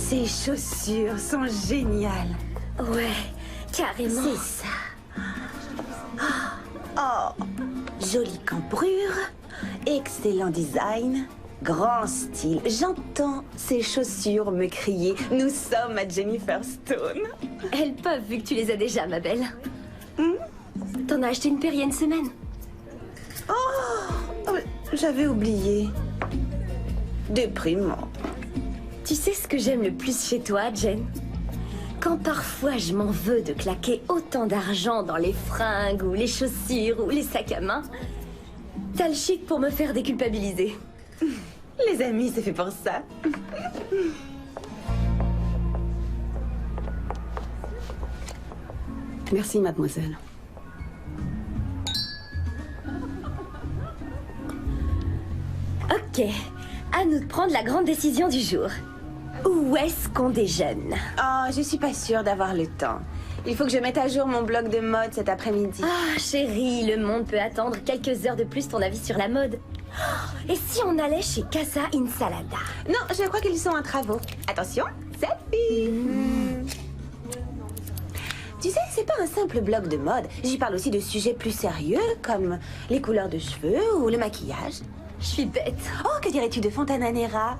Ces chaussures sont géniales. Ouais, carrément. C'est ça. Oh, jolie cambrure, excellent design, grand style. J'entends ces chaussures me crier « Nous sommes à Jennifer Stone ». Elles peuvent, vu que tu les as déjà, ma belle. T'en as acheté une paire il y a une semaine. Oh, j'avais oublié. Déprimant. Tu sais ce que j'aime le plus chez toi, Jen? Quand parfois je m'en veux de claquer autant d'argent dans les fringues ou les chaussures ou les sacs à main, t'as le chic pour me faire déculpabiliser. Les amis, c'est fait pour ça. Merci, mademoiselle. Ok, à nous de prendre la grande décision du jour. Où est-ce qu'on déjeune? Oh, je suis pas sûre d'avoir le temps. Il faut que je mette à jour mon blog de mode cet après-midi. Ah, chérie, le monde peut attendre quelques heures de plus ton avis sur la mode. Et si on allait chez Casa Insalada? Non, je crois qu'ils sont en travaux. Attention, selfie. Tu sais, c'est pas un simple blog de mode. J'y parle aussi de sujets plus sérieux, comme les couleurs de cheveux ou le maquillage. Je suis bête. Oh, que dirais-tu de Fontana Nera?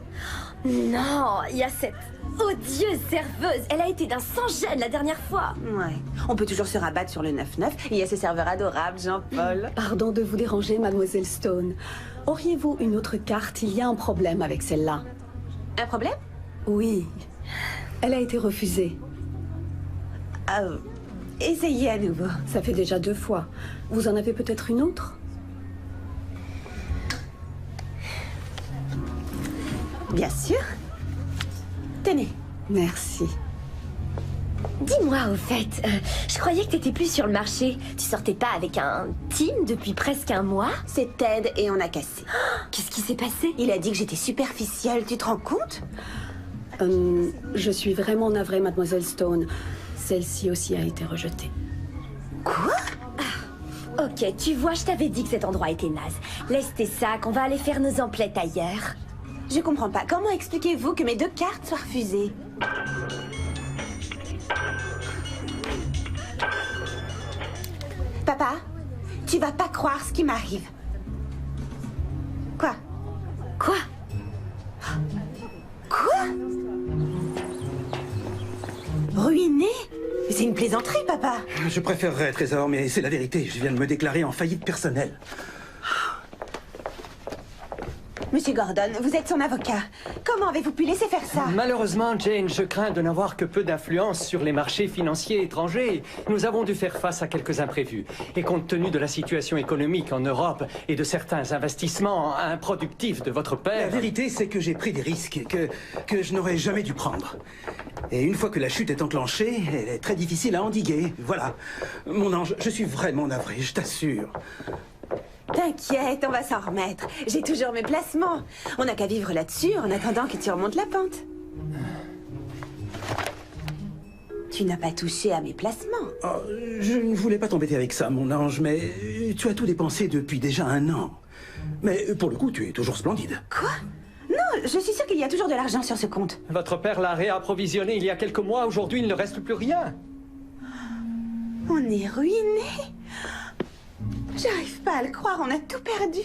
Non, il y a cette odieuse serveuse. Elle a été d'un sang jeune la dernière fois. Ouais, on peut toujours se rabattre sur le 9-9. Il y a ces serveurs adorables, Jean-Paul. Pardon de vous déranger, mademoiselle Stone. Auriez-vous une autre carte? Il y a un problème avec celle-là. Un problème? Oui. Elle a été refusée. Essayez à nouveau. Ça fait déjà 2 fois. Vous en avez peut-être une autre? Bien sûr. Tenez. Merci. Dis-moi, au fait, je croyais que t'étais plus sur le marché. Tu sortais pas avec un team depuis presque un mois? C'est Ted et on a cassé. Qu'est-ce qui s'est passé? Il a dit que j'étais superficielle, tu te rends compte? Je suis vraiment navrée, mademoiselle Stone. Celle-ci aussi a été rejetée. Quoi? Ok, tu vois, je t'avais dit que cet endroit était naze. Laisse tes sacs, on va aller faire nos emplettes ailleurs. Je comprends pas. Comment expliquez-vous que mes 2 cartes soient refusées? Papa, tu vas pas croire ce qui m'arrive. Quoi? Quoi? Quoi? Ruiné? C'est une plaisanterie, papa. Je préférerais, Trésor, mais c'est la vérité. Je viens de me déclarer en faillite personnelle. Monsieur Gordon, vous êtes son avocat. Comment avez-vous pu laisser faire ça? Malheureusement, Jane, je crains de n'avoir que peu d'influence sur les marchés financiers étrangers. Nous avons dû faire face à quelques imprévus. Et compte tenu de la situation économique en Europe et de certains investissements improductifs de votre père... La vérité, c'est que j'ai pris des risques que je n'aurais jamais dû prendre. Et une fois que la chute est enclenchée, elle est très difficile à endiguer. Voilà. Mon ange, je suis vraiment navré, je t'assure. T'inquiète, on va s'en remettre. J'ai toujours mes placements. On n'a qu'à vivre là-dessus en attendant que tu remontes la pente. Tu n'as pas touché à mes placements. Oh, je ne voulais pas t'embêter avec ça, mon ange, mais tu as tout dépensé depuis déjà 1 an. Mais pour le coup, tu es toujours splendide. Quoi? Non, je suis sûre qu'il y a toujours de l'argent sur ce compte. Votre père l'a réapprovisionné il y a quelques mois. Aujourd'hui, il ne reste plus rien. On est ruinés. J'arrive pas à le croire, on a tout perdu.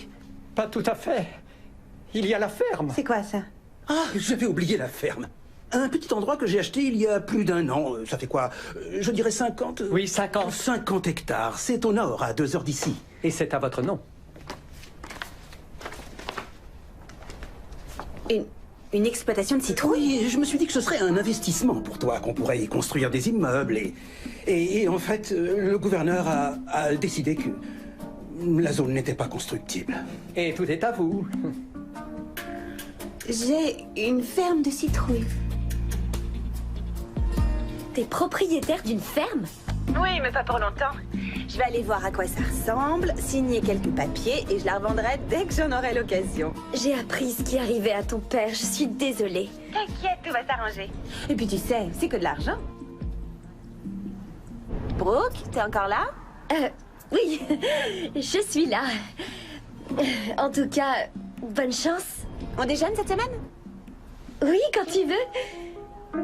Pas tout à fait. Il y a la ferme. C'est quoi ça? Ah, j'avais oublié la ferme. Un petit endroit que j'ai acheté il y a plus d'1 an. Ça fait quoi? Je dirais 50... Oui, 50. 50 hectares. C'est au nord, à 2 heures d'ici. Et c'est à votre nom. Une exploitation de citrouilles? Oui, je me suis dit que ce serait un investissement pour toi, qu'on pourrait y construire des immeubles. Et en fait, le gouverneur a décidé que la zone n'était pas constructible. Et tout est à vous. J'ai une ferme de citrouilles. T'es propriétaire d'une ferme? Oui, mais pas pour longtemps. Je vais aller voir à quoi ça ressemble, signer quelques papiers et je la revendrai dès que j'en aurai l'occasion. J'ai appris ce qui arrivait à ton père, je suis désolée. T'inquiète, tout va s'arranger. Et puis tu sais, c'est que de l'argent. Brooke, t'es encore là? Oui, je suis là. En tout cas, bonne chance. On déjeune cette semaine? Oui, quand tu veux.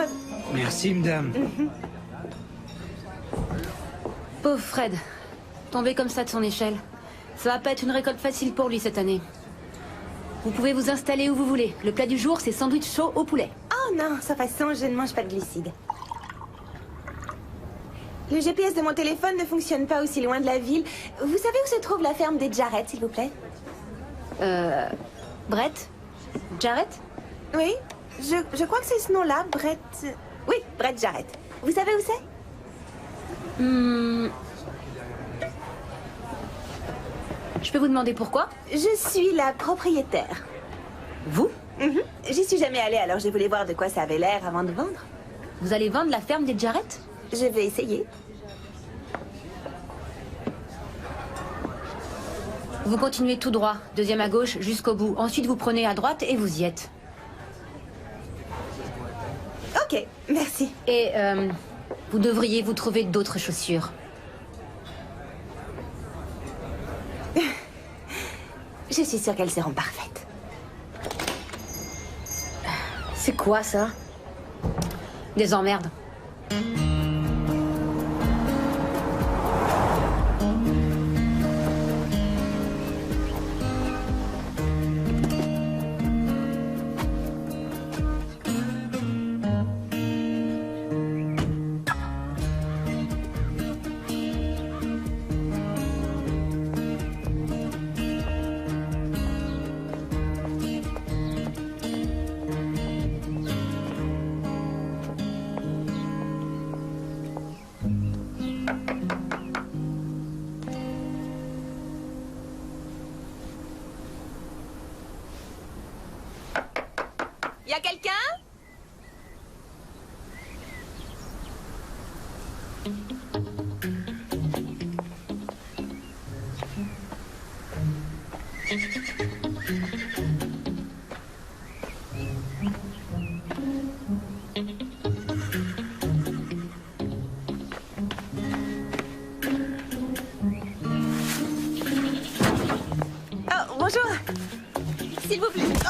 moi... Merci, madame. Pauvre Fred. Tombé comme ça de son échelle. Ça va pas être une récolte facile pour lui cette année. Vous pouvez vous installer où vous voulez. Le plat du jour, c'est sandwich chaud au poulet. Oh non, sans façon, je ne mange pas de glucides. Le GPS de mon téléphone ne fonctionne pas aussi loin de la ville. Vous savez où se trouve la ferme des Jarrett, s'il vous plaît? Brett? Jarrett? Oui, je crois que c'est ce nom-là, Brett... Oui, Brett Jarrett. Vous savez où c'est? Je peux vous demander pourquoi? Je suis la propriétaire. Vous? J'y suis jamais allée, alors je voulais voir de quoi ça avait l'air avant de vendre. Vous allez vendre la ferme des Jarrett? Je vais essayer. Vous continuez tout droit, deuxième à gauche, jusqu'au bout. Ensuite, vous prenez à droite et vous y êtes. Ok, merci. Et, vous devriez vous trouver d'autres chaussures. Je suis sûre qu'elles seront parfaites. C'est quoi ça? Des emmerdes. Y a quelqu'un? Oh, bonjour. S'il vous plaît. Oh.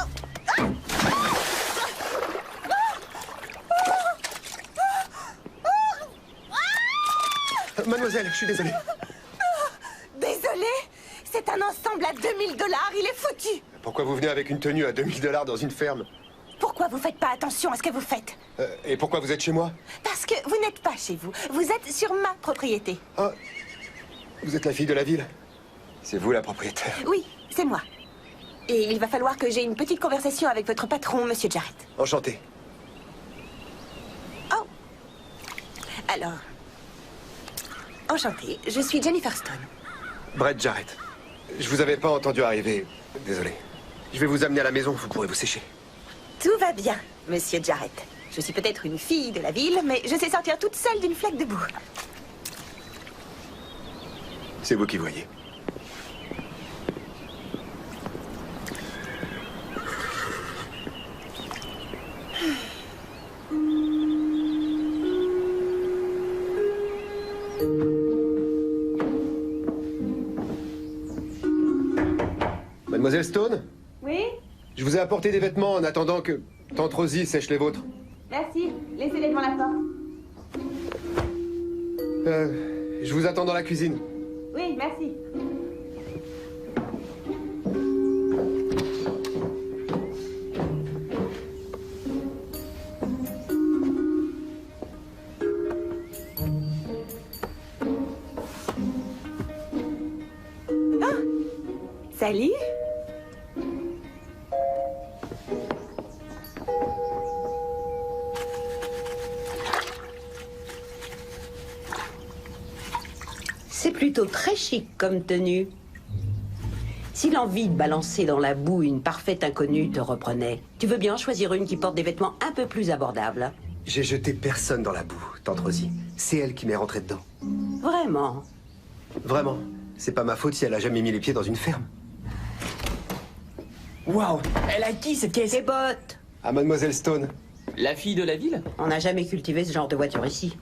Mademoiselle, je suis désolé. Désolé, c'est un ensemble à 2000 $, il est foutu. Pourquoi vous venez avec une tenue à 2000 $ dans une ferme? Pourquoi vous faites pas attention à ce que vous faites? Et pourquoi vous êtes chez moi? Parce que vous n'êtes pas chez vous, vous êtes sur ma propriété. Ah, vous êtes la fille de la ville? C'est vous la propriétaire? Oui, c'est moi. Et il va falloir que j'ai une petite conversation avec votre patron, Monsieur Jarrett. Enchanté. Oh. Alors, enchantée, je suis Jennifer Stone. Brett Jarrett. Je vous avais pas entendu arriver. Désolé. Je vais vous amener à la maison, vous pourrez vous sécher. Tout va bien, Monsieur Jarrett. Je suis peut-être une fille de la ville, mais je sais sortir toute seule d'une flaque de boue. C'est vous qui voyez. Mademoiselle Stone? Oui, Je vous ai apporté des vêtements en attendant que Tante Rosie sèche les vôtres. merci. Laissez-les devant la porte. Je vous attends dans la cuisine. Oui, merci. Salut. C'est plutôt très chic comme tenue. Si l'envie de balancer dans la boue une parfaite inconnue te reprenait, tu veux bien choisir une qui porte des vêtements un peu plus abordables. J'ai jeté personne dans la boue, Tante Rosie. C'est elle qui m'est rentrée dedans. Vraiment. Vraiment. C'est pas ma faute si elle a jamais mis les pieds dans une ferme. Waouh, elle a qui cette caisse? Tes bottes. À Mademoiselle Stone. La fille de la ville? On n'a jamais cultivé ce genre de voiture ici.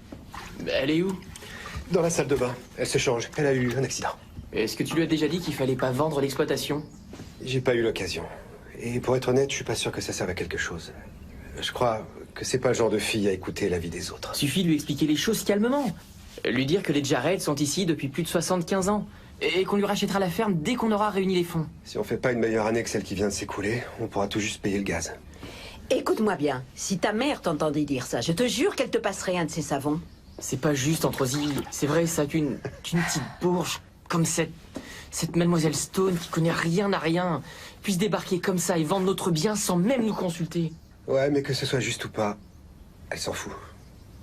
Elle est où? Dans la salle de bain. Elle se change. Elle a eu un accident. Est-ce que tu lui as déjà dit qu'il fallait pas vendre l'exploitation? J'ai pas eu l'occasion. Et pour être honnête, je suis pas sûr que ça serve à quelque chose. Je crois que c'est pas le genre de fille à écouter l'avis des autres. Suffit de lui expliquer les choses calmement. Lui dire que les Jarrett sont ici depuis plus de 75 ans. Et qu'on lui rachètera la ferme dès qu'on aura réuni les fonds. Si on fait pas une meilleure année que celle qui vient de s'écouler, on pourra tout juste payer le gaz. Écoute-moi bien, si ta mère t'entendait dire ça, je te jure qu'elle te passerait un de ses savons. C'est pas juste entre Ozzy. C'est vrai, ça qu'une petite bourge comme cette mademoiselle Stone qui connaît rien à rien puisse débarquer comme ça et vendre notre bien sans même nous consulter. Ouais, mais que ce soit juste ou pas, elle s'en fout.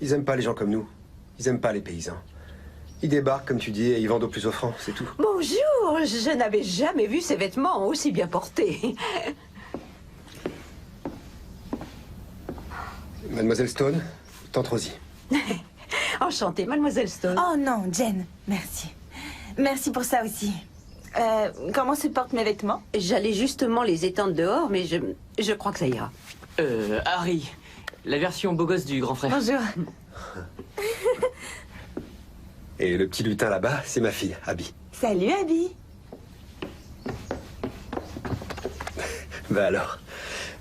Ils aiment pas les gens comme nous. Ils aiment pas les paysans. Ils débarquent, comme tu dis, et ils vendent au plus offrant, c'est tout. Bonjour, je n'avais jamais vu ces vêtements aussi bien portés. Mademoiselle Stone, tante Rosie. Enchantée, mademoiselle Stone. Oh non, Jen, merci. Merci pour ça aussi. Comment se portent mes vêtements? J'allais justement les étendre dehors, mais je crois que ça ira. Harry, la version beau gosse du grand frère. Bonjour. Et le petit lutin là-bas, c'est ma fille, Abby. Salut, Abby. Bah alors,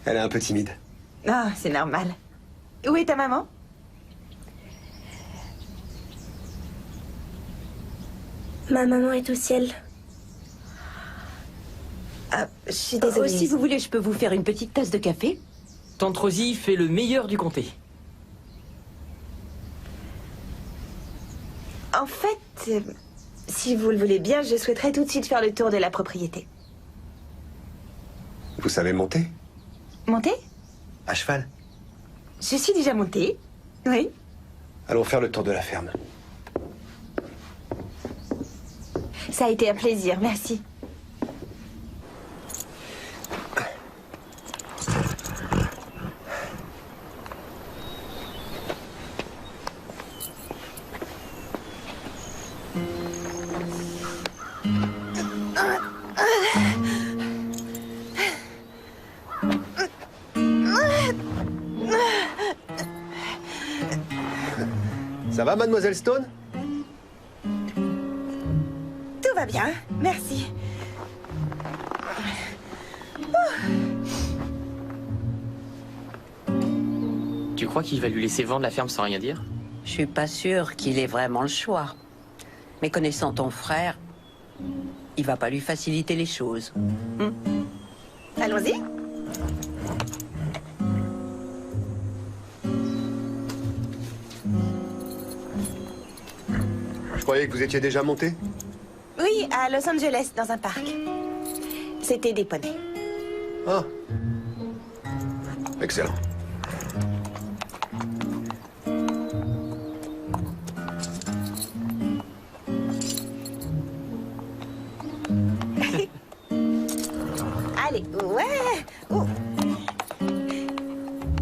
elle est un peu timide. Ah, c'est normal. Où est ta maman? Ma maman est au ciel. Ah, je suis désolée. Si vous voulez, je peux vous faire une petite tasse de café? Tante Rosie fait le meilleur du comté. En fait, si vous le voulez bien, je souhaiterais tout de suite faire le tour de la propriété. Vous savez monter? Monter? À cheval? Je suis déjà montée. Oui. Allons faire le tour de la ferme. Ça a été un plaisir, merci. Ça va, mademoiselle Stone? Tout va bien, merci. Tu crois qu'il va lui laisser vendre la ferme sans rien dire? Je suis pas sûre qu'il ait vraiment le choix. Mais connaissant ton frère, il va pas lui faciliter les choses. Allons-y. Je croyais que vous étiez déjà monté. Oui, à Los Angeles, dans un parc. C'était des poneys. Ah. Excellent. Allez, ouais. Oh.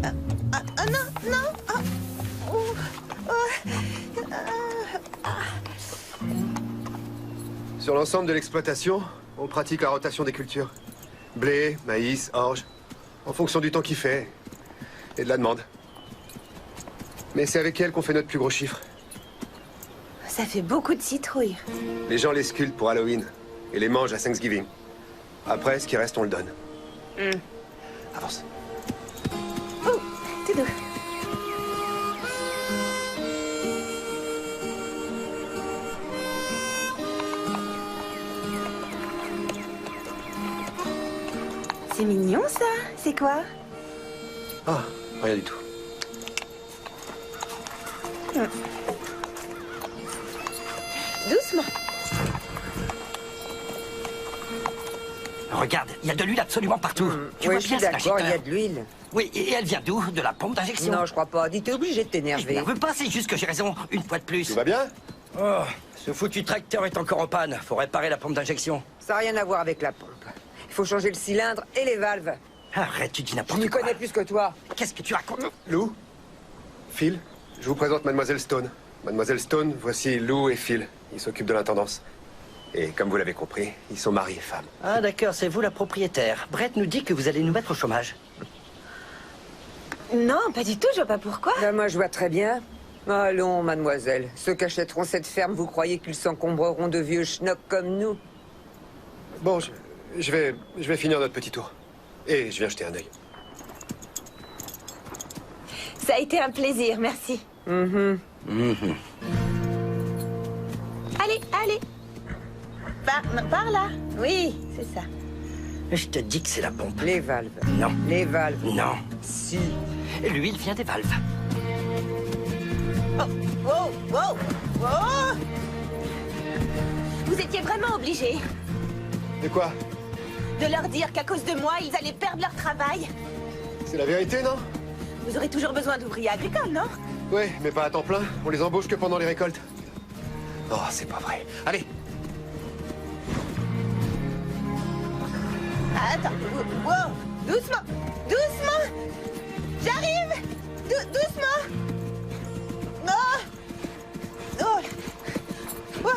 Non, non. Sur l'ensemble de l'exploitation, on pratique la rotation des cultures. Blé, maïs, orge, en fonction du temps qu'il fait et de la demande. Mais c'est avec elle qu'on fait notre plus gros chiffre. Ça fait beaucoup de citrouilles. Les gens les sculptent pour Halloween et les mangent à Thanksgiving. Après, ce qui reste, on le donne. Avance. Oh, tout doux. C'est mignon, ça. C'est quoi? Ah, rien du tout. Doucement. Regarde, il y a de l'huile absolument partout. Tu Oui, vois je suis bien, c'est d'accord, il y a l'agiteur. de l'huile. Oui, et elle vient d'où? De la pompe d'injection? Non, je crois pas. Dis, t'es obligé de Je t'énerver. ne veux pas, c'est juste que j'ai raison, une fois de plus. Tout va bien? Oh, ce foutu tracteur est encore en panne. Faut réparer la pompe d'injection. Ça n'a rien à voir avec la pompe. Il faut changer le cylindre et les valves. Arrête, tu dis Je n'importe m'y quoi. connais plus que toi. Qu'est-ce que tu racontes? Lou? Phil? Je vous présente mademoiselle Stone. Mademoiselle Stone, voici Lou et Phil. Ils s'occupent de l'intendance. Et comme vous l'avez compris, ils sont mari et femme. Ah d'accord, c'est vous la propriétaire. Brett nous dit que vous allez nous mettre au chômage. Non, pas du tout, je vois pas pourquoi. Ben, moi, je vois très bien. Allons, mademoiselle. Ceux qui achèteront cette ferme, vous croyez qu'ils s'encombreront de vieux schnocks comme nous? Bon, je vais finir notre petit tour. Et je viens jeter un œil. Ça a été un plaisir, merci. Allez, allez. Par là. Oui, c'est ça. Je te dis que c'est la pompe. Les valves. Non. Les valves. Non. Si. L'huile vient des valves. Oh, wow, wow, wow. Vous étiez vraiment obligés De quoi? de leur dire qu'à cause de moi, ils allaient perdre leur travail. C'est la vérité, non? Vous aurez toujours besoin d'ouvriers agricoles, non? Ouais, mais pas à temps plein. On les embauche que pendant les récoltes. Oh, c'est pas vrai. Allez. Attends, wow, doucement, doucement. J'arrive. Doucement. Non. Oh. Oh.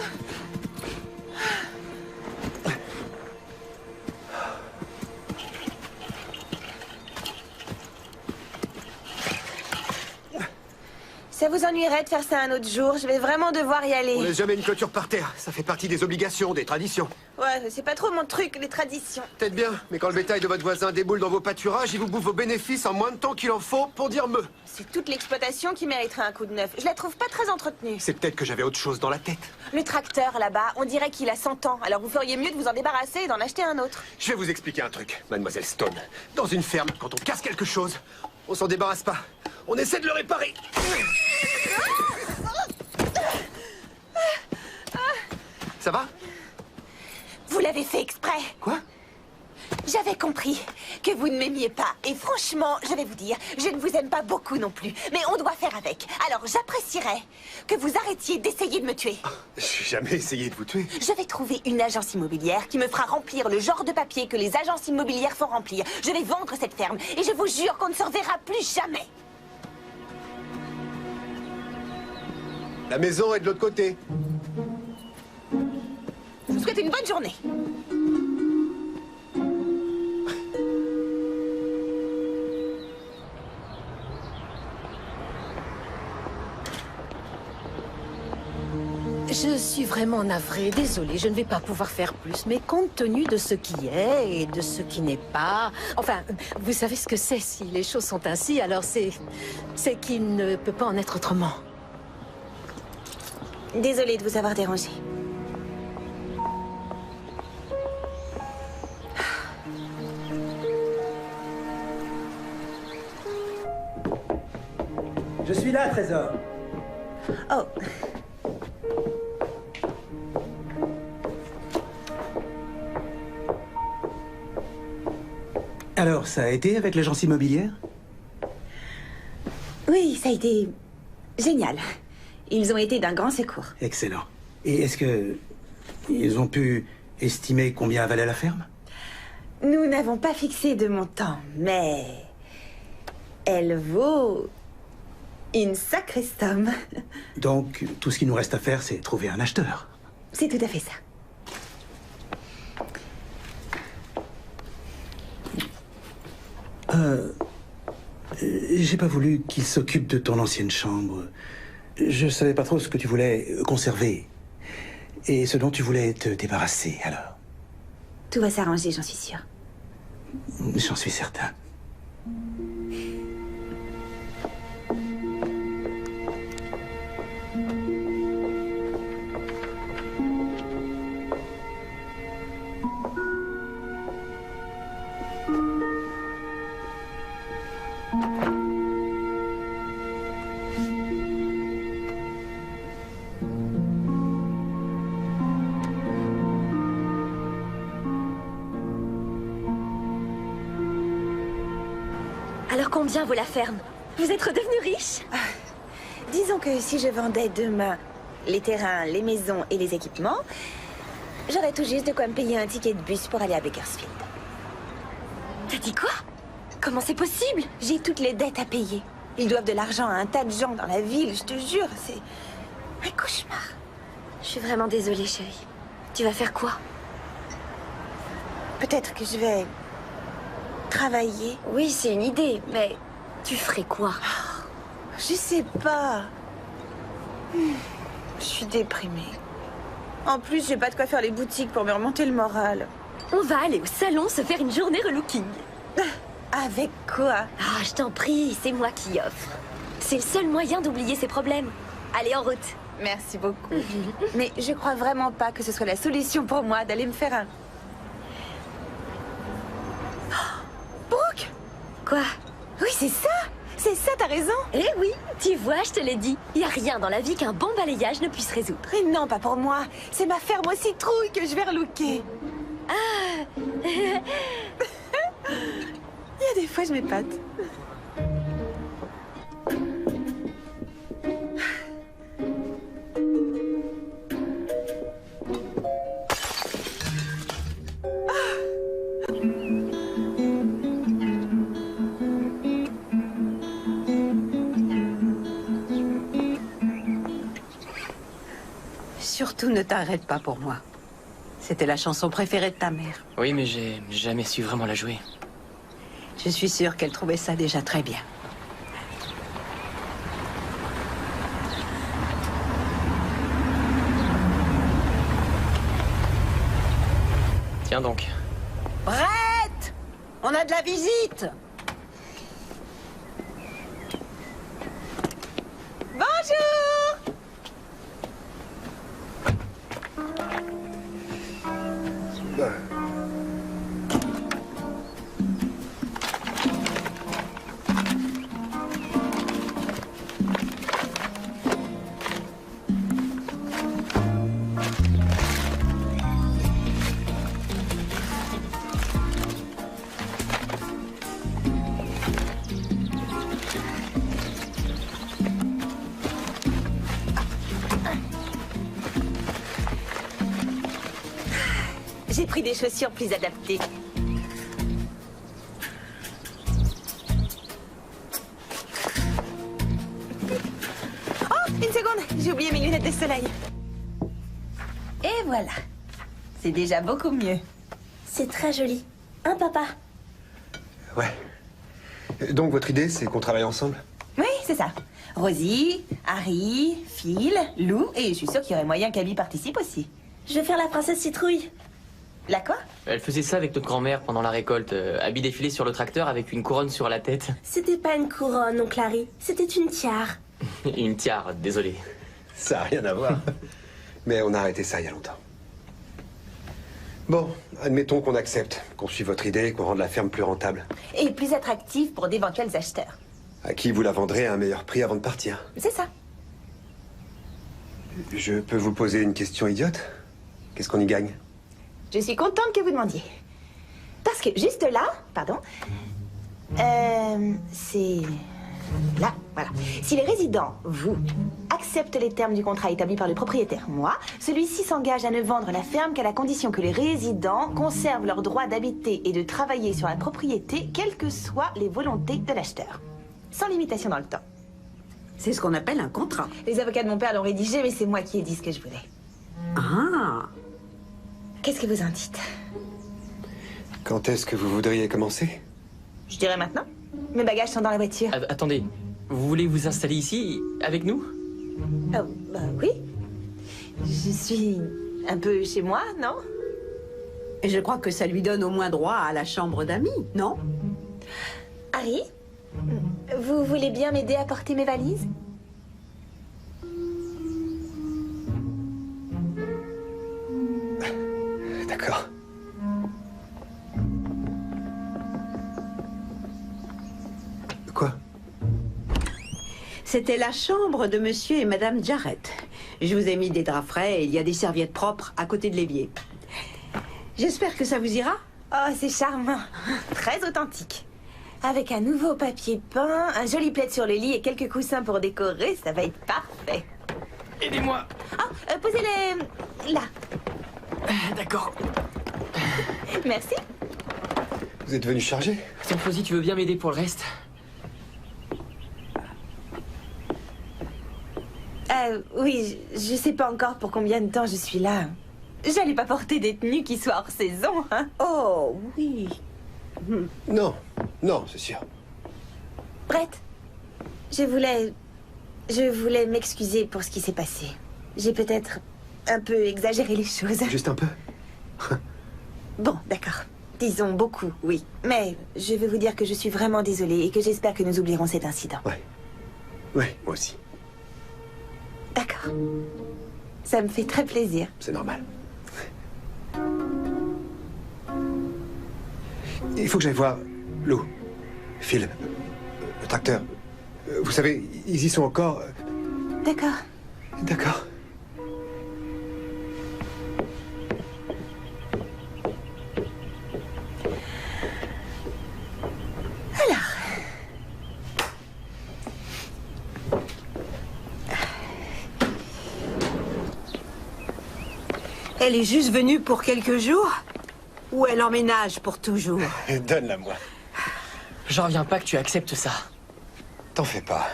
Ça vous ennuierait de faire ça un autre jour? Je vais vraiment devoir y aller. On laisse jamais une clôture par terre. Ça fait partie des obligations, des traditions. Ouais, c'est pas trop mon truc, les traditions. Peut-être bien, mais quand le bétail de votre voisin déboule dans vos pâturages, il vous bouffe vos bénéfices en moins de temps qu'il en faut pour dire me. C'est toute l'exploitation qui mériterait un coup de neuf. Je la trouve pas très entretenue. C'est peut-être que j'avais autre chose dans la tête. Le tracteur, là-bas, on dirait qu'il a 100 ans. Alors vous feriez mieux de vous en débarrasser et d'en acheter un autre. Je vais vous expliquer un truc, mademoiselle Stone. Dans une ferme, quand on casse quelque chose, on s'en débarrasse pas. On essaie de le réparer. Ça va? Vous l'avez fait exprès. Quoi? J'avais compris que vous ne m'aimiez pas. Et franchement, je vais vous dire, je ne vous aime pas beaucoup non plus. Mais on doit faire avec. Alors j'apprécierais que vous arrêtiez d'essayer de me tuer. J'ai jamais essayé de vous tuer. Je vais trouver une agence immobilière qui me fera remplir le genre de papier que les agences immobilières font remplir. Je vais vendre cette ferme et je vous jure qu'on ne se reverra plus jamais. La maison est de l'autre côté. Je vous souhaite une bonne journée. Je suis vraiment navrée, désolée, je ne vais pas pouvoir faire plus, mais compte tenu de ce qui est et de ce qui n'est pas... Enfin, vous savez ce que c'est, si les choses sont ainsi, alors c'est qu'il ne peut pas en être autrement. Désolée de vous avoir dérangé. Je suis là, Trésor. Oh. Alors, ça a été avec l'agence immobilière? Oui, ça a été génial. Ils ont été d'un grand secours. Excellent. Et est-ce que ils ont pu estimer combien valait la ferme? Nous n'avons pas fixé de montant, mais elle vaut une sacrée somme. Donc, tout ce qu'il nous reste à faire, c'est trouver un acheteur. C'est tout à fait ça. J'ai pas voulu qu'il s'occupe de ton ancienne chambre. Je savais pas trop ce que tu voulais conserver. Et ce dont tu voulais te débarrasser, alors. Tout va s'arranger, j'en suis sûre. J'en suis certain. Alors combien vaut la ferme? Vous êtes redevenu riche? Disons que si je vendais demain les terrains, les maisons et les équipements, j'aurais tout juste de quoi me payer un ticket de bus pour aller à Bakersfield. T'as dit quoi? Comment c'est possible? J'ai toutes les dettes à payer. Ils doivent de l'argent à un tas de gens dans la ville, je te jure, c'est un cauchemar. Je suis vraiment désolée, chérie. Tu vas faire quoi? Peut-être que je vais travailler. Oui, c'est une idée, mais tu ferais quoi? Je sais pas. Je suis déprimée. En plus, j'ai pas de quoi faire les boutiques pour me remonter le moral. On va aller au salon se faire une journée relooking. Avec quoi? Ah, je t'en prie, c'est moi qui offre. C'est le seul moyen d'oublier ses problèmes. Allez, en route. Merci beaucoup. Mais je crois vraiment pas que ce soit la solution pour moi d'aller me faire un... Oh, Brooke! Quoi? Oui, c'est ça! C'est ça, t'as raison! Eh oui, tu vois, je te l'ai dit. Y a rien dans la vie qu'un bon balayage ne puisse résoudre. Mais non, pas pour moi. C'est ma ferme aux citrouilles que je vais relooker. Ah! Il y a des fois, je m'épate. Surtout ne t'arrête pas pour moi. C'était la chanson préférée de ta mère. Oui, mais j'ai jamais su vraiment la jouer. Je suis sûre qu'elle trouvait ça déjà très bien. Tiens donc. Brett! On a de la visite! Bonjour! J'ai pris des chaussures plus adaptées. Oh, une seconde, j'ai oublié mes lunettes de soleil. Et voilà. C'est déjà beaucoup mieux. C'est très joli. Hein, papa? Ouais. Donc votre idée, c'est qu'on travaille ensemble? Oui, c'est ça. Rosie, Harry, Phil, Lou, et je suis sûre qu'il y aurait moyen qu'Abby participe aussi. Je vais faire la princesse citrouille. La quoi? Elle faisait ça avec notre grand-mère pendant la récolte. Abby défilait sur le tracteur avec une couronne sur la tête. C'était pas une couronne, oncle Harry. C'était une tiare. Une tiare, désolé. Ça n'a rien à voir. Mais on a arrêté ça il y a longtemps. Bon, admettons qu'on accepte, qu'on suive votre idée, qu'on rende la ferme plus rentable. Et plus attractive pour d'éventuels acheteurs. À qui vous la vendrez à un meilleur prix avant de partir? C'est ça. Je peux vous poser une question idiote? Qu'est-ce qu'on y gagne? Je suis contente que vous demandiez. Parce que juste là, pardon, c'est là, voilà. Si les résidents, vous, acceptent les termes du contrat établi par le propriétaire, moi, celui-ci s'engage à ne vendre la ferme qu'à la condition que les résidents conservent leur droit d'habiter et de travailler sur la propriété, quelles que soient les volontés de l'acheteur. Sans limitation dans le temps. C'est ce qu'on appelle un contrat. Les avocats de mon père l'ont rédigé, mais c'est moi qui ai dit ce que je voulais. Ah! Qu'est-ce que vous en dites? Quand est-ce que vous voudriez commencer? Je dirais maintenant. Mes bagages sont dans la voiture. Attendez, vous voulez vous installer ici, avec nous? Oh, bah oui. Je suis un peu chez moi, non? Et je crois que ça lui donne au moins droit à la chambre d'amis, non? Harry, vous voulez bien m'aider à porter mes valises? D'accord. Quoi? C'était la chambre de monsieur et madame Jarrett. Je vous ai mis des draps frais et il y a des serviettes propres à côté de l'évier. J'espère que ça vous ira. Oh, c'est charmant. Très authentique. Avec un nouveau papier peint, un joli plaid sur le lit et quelques coussins pour décorer, ça va être parfait. Aidez-moi. Ah, posez-les là. D'accord. Merci. Vous êtes venu charger? Tiens, Rosie, tu veux bien m'aider pour le reste? Oui, je sais pas encore pour combien de temps je suis là. J'allais pas porter des tenues qui soient hors saison, hein. Oh, oui. Non, non, c'est sûr. Brett, je voulais m'excuser pour ce qui s'est passé. J'ai peut-être un peu exagéré les choses. Juste un peu? Bon, d'accord. Disons beaucoup, oui. Mais je veux vous dire que je suis vraiment désolée et que j'espère que nous oublierons cet incident. Ouais. Oui, moi aussi. D'accord. Ça me fait très plaisir. C'est normal. Il faut que j'aille voir Lou, Phil, le tracteur. Vous savez, ils y sont encore. D'accord. D'accord. Elle est juste venue pour quelques jours? Ou elle emménage pour toujours? Donne-la moi. J'en reviens pas que tu acceptes ça. T'en fais pas.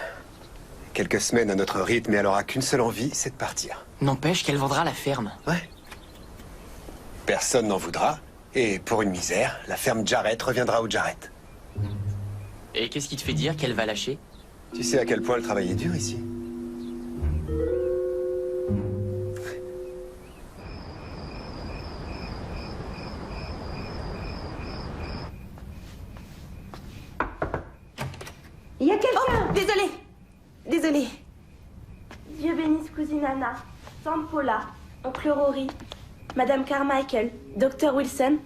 Quelques semaines à notre rythme et elle aura qu'une seule envie, c'est de partir. N'empêche qu'elle vendra la ferme. Ouais. Personne n'en voudra. Et pour une misère, la ferme Jarrett reviendra au Jarrett. Et qu'est-ce qui te fait dire qu'elle va lâcher? Tu sais à quel point le travail est dur ici? Il y a quelqu'un. Oh, désolé. Désolé. Dieu bénisse cousine Anna, tante Paula, oncle Rory, Madame Carmichael, Dr Wilson,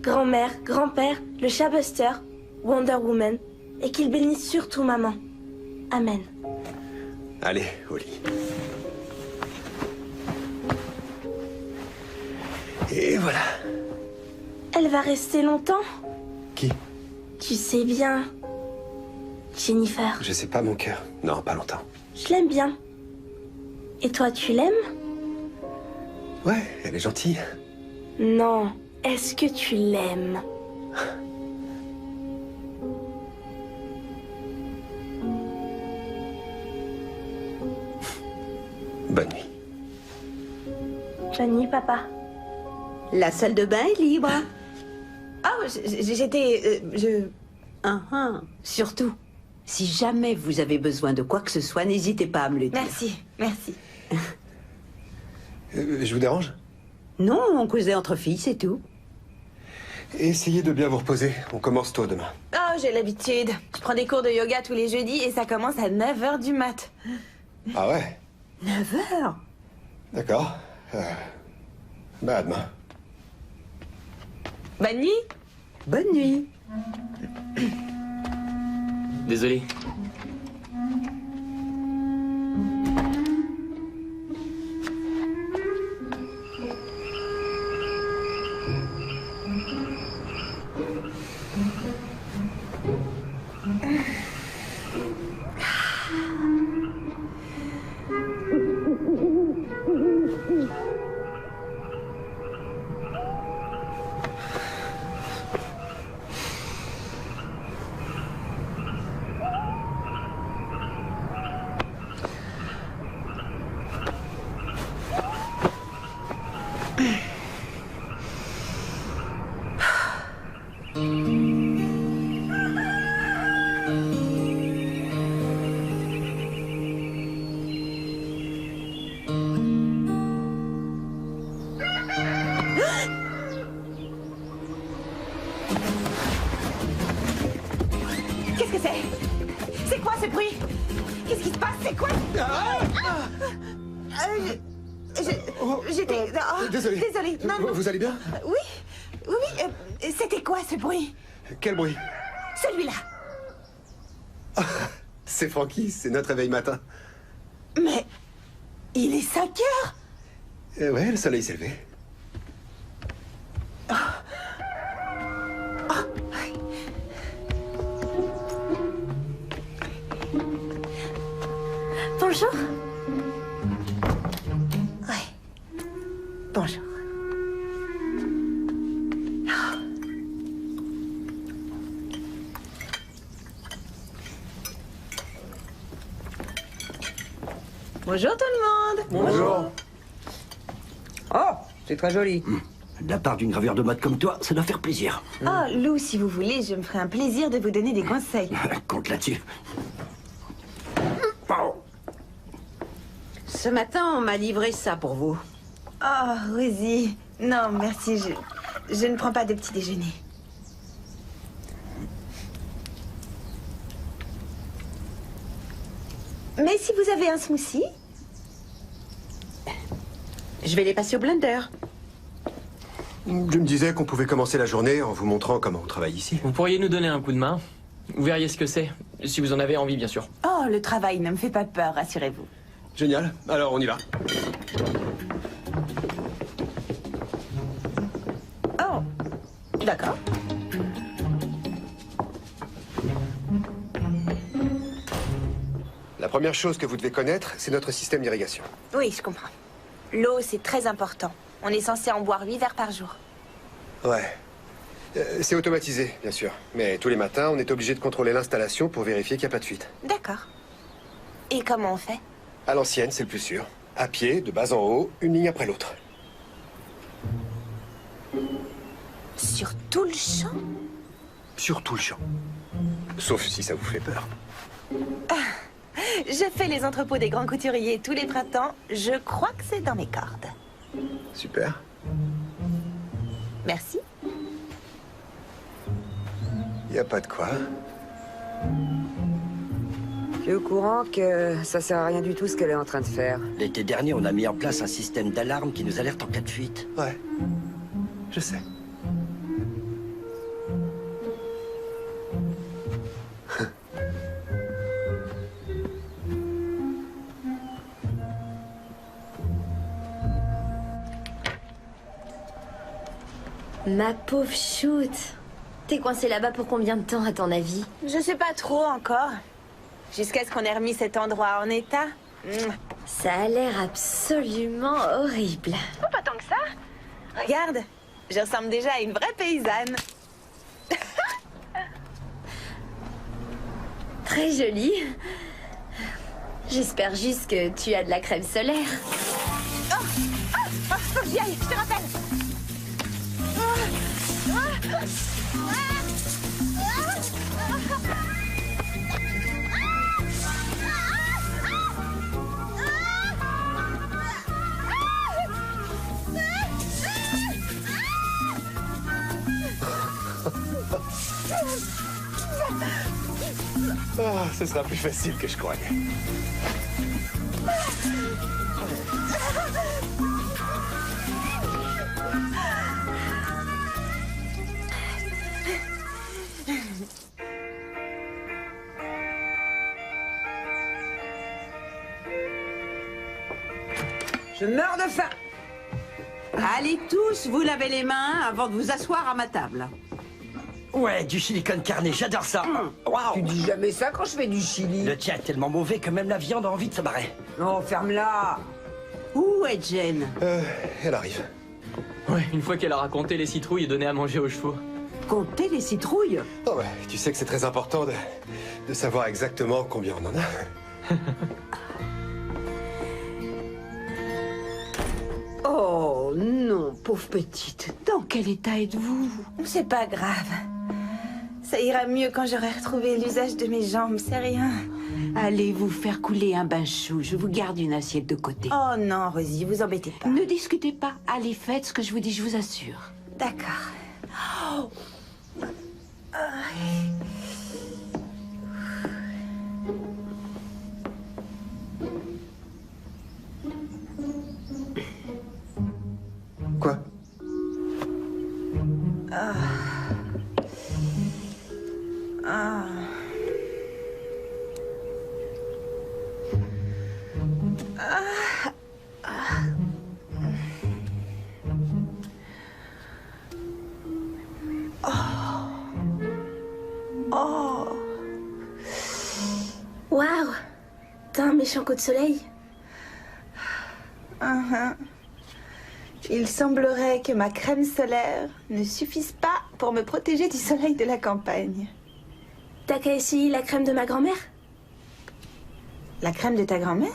grand-mère, grand-père, le chat Buster, Wonder Woman, et qu'il bénisse surtout maman. Amen. Allez, au lit. Et voilà. Elle va rester longtemps? Qui? Tu sais bien. Jennifer. Je sais pas, mon cœur. Non, pas longtemps. Je l'aime bien. Et toi, tu l'aimes? Ouais, elle est gentille. Non. Est-ce que tu l'aimes? Bonne nuit. Bonne nuit, papa. La salle de bain est libre. Oh, Surtout, si jamais vous avez besoin de quoi que ce soit, n'hésitez pas à me le dire. Merci, merci. Je vous dérange? Non, on causait entre filles, c'est tout. Essayez de bien vous reposer. On commence tôt demain. Oh, j'ai l'habitude. Je prends des cours de yoga tous les jeudis et ça commence à 9h du mat. Ah ouais? 9h? D'accord. Bah, à demain. Bonne nuit. Bonne nuit. Désolé. Qu'est-ce que c'est? C'est quoi ce bruit? Qu'est-ce qui se passe? C'est quoi? J'étais... Désolé. Désolée. Non, non. Vous allez bien? Oui, oui. C'était quoi ce bruit? Quel bruit? Celui-là. C'est Francky, c'est notre réveil matin. Mais il est 5 heures. Ouais, le soleil s'est levé. Bonjour. Ouais. Bonjour. Bonjour tout le monde. Bonjour. Oh, c'est très joli. De la part d'une gravure de mode comme toi, ça doit faire plaisir. Oh, Lou, si vous voulez, je me ferai un plaisir de vous donner des conseils. Compte là-dessus. Ce matin, on m'a livré ça pour vous. Oh, Rosie. Non, merci, je ne prends pas de petit déjeuner. Mais si vous avez un smoothie... Je vais les passer au blender. Je me disais qu'on pouvait commencer la journée en vous montrant comment on travaille ici. Vous pourriez nous donner un coup de main? Vous verriez ce que c'est, si vous en avez envie, bien sûr. Oh, le travail ne me fait pas peur, rassurez-vous. Génial, alors on y va. Oh, d'accord. La première chose que vous devez connaître, c'est notre système d'irrigation. Oui, je comprends. L'eau, c'est très important. On est censé en boire 8 verres par jour. Ouais. C'est automatisé, bien sûr. Mais tous les matins, on est obligé de contrôler l'installation pour vérifier qu'il n'y a pas de fuite. D'accord. Et comment on fait? À l'ancienne, c'est le plus sûr. À pied, de bas en haut, une ligne après l'autre. Sur tout le champ? Sur tout le champ. Sauf si ça vous fait peur. Je fais les entrepôts des grands couturiers tous les printemps. Je crois que c'est dans mes cordes. Super. Merci. Y a pas de quoi. Tu es au courant que ça sert à rien du tout ce qu'elle est en train de faire? L'été dernier, on a mis en place un système d'alarme qui nous alerte en cas de fuite. Ouais. Je sais. Ma pauvre Shoot. T'es coincée là-bas pour combien de temps, à ton avis? Je sais pas trop encore. Jusqu'à ce qu'on ait remis cet endroit en état. Ça a l'air absolument horrible. Oh, pas tant que ça. Regarde, je ressemble déjà à une vraie paysanne. Très jolie. J'espère juste que tu as de la crème solaire. Faut que j'y aille, je te rappelle. Ah, ce sera plus facile que je croyais. Je meurs de faim. Allez tous, vous lavez les mains avant de vous asseoir à ma table. Ouais, du chili con carne, j'adore ça. Waouh. Tu dis jamais ça quand je fais du chili. Le tien est tellement mauvais que même la viande a envie de se barrer. Oh, ferme-la. Où est Jen? Elle arrive. Ouais, une fois qu'elle a raconté les citrouilles et donné à manger aux chevaux. Comptez les citrouilles? Oh ouais, tu sais que c'est très important de savoir exactement combien on en a. Oh non, pauvre petite. Dans quel état êtes-vous? C'est pas grave. Ça ira mieux quand j'aurai retrouvé l'usage de mes jambes, c'est rien. Allez vous faire couler un bain chaud. Je vous garde une assiette de côté. Oh non, Rosie, vous embêtez pas. Ne discutez pas. Allez, faites ce que je vous dis, je vous assure. D'accord. Oh. Quoi? Waouh! T'as un méchant coup de soleil? Il semblerait que ma crème solaire ne suffise pas pour me protéger du soleil de la campagne. T'as qu'à essayer la crème de ma grand-mère? La crème de ta grand-mère?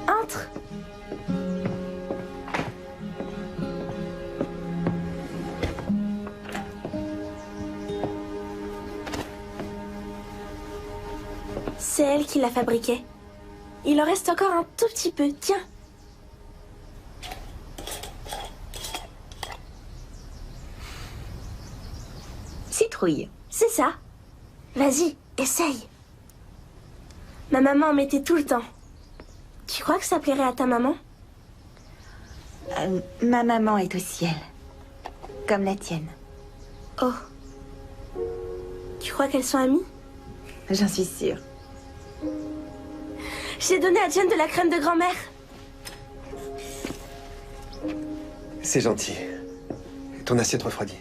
Entre! C'est elle qui l'a fabriqué. Il en reste encore un tout petit peu, tiens. citrouille. C'est ça. Vas-y, essaye. Ma maman en mettait tout le temps. Tu crois que ça plairait à ta maman? Ma maman est au ciel. Comme la tienne. Oh. Tu crois qu'elles sont amies? J'en suis sûre. J'ai donné à Jen de la crème de grand-mère. C'est gentil. Ton assiette refroidit.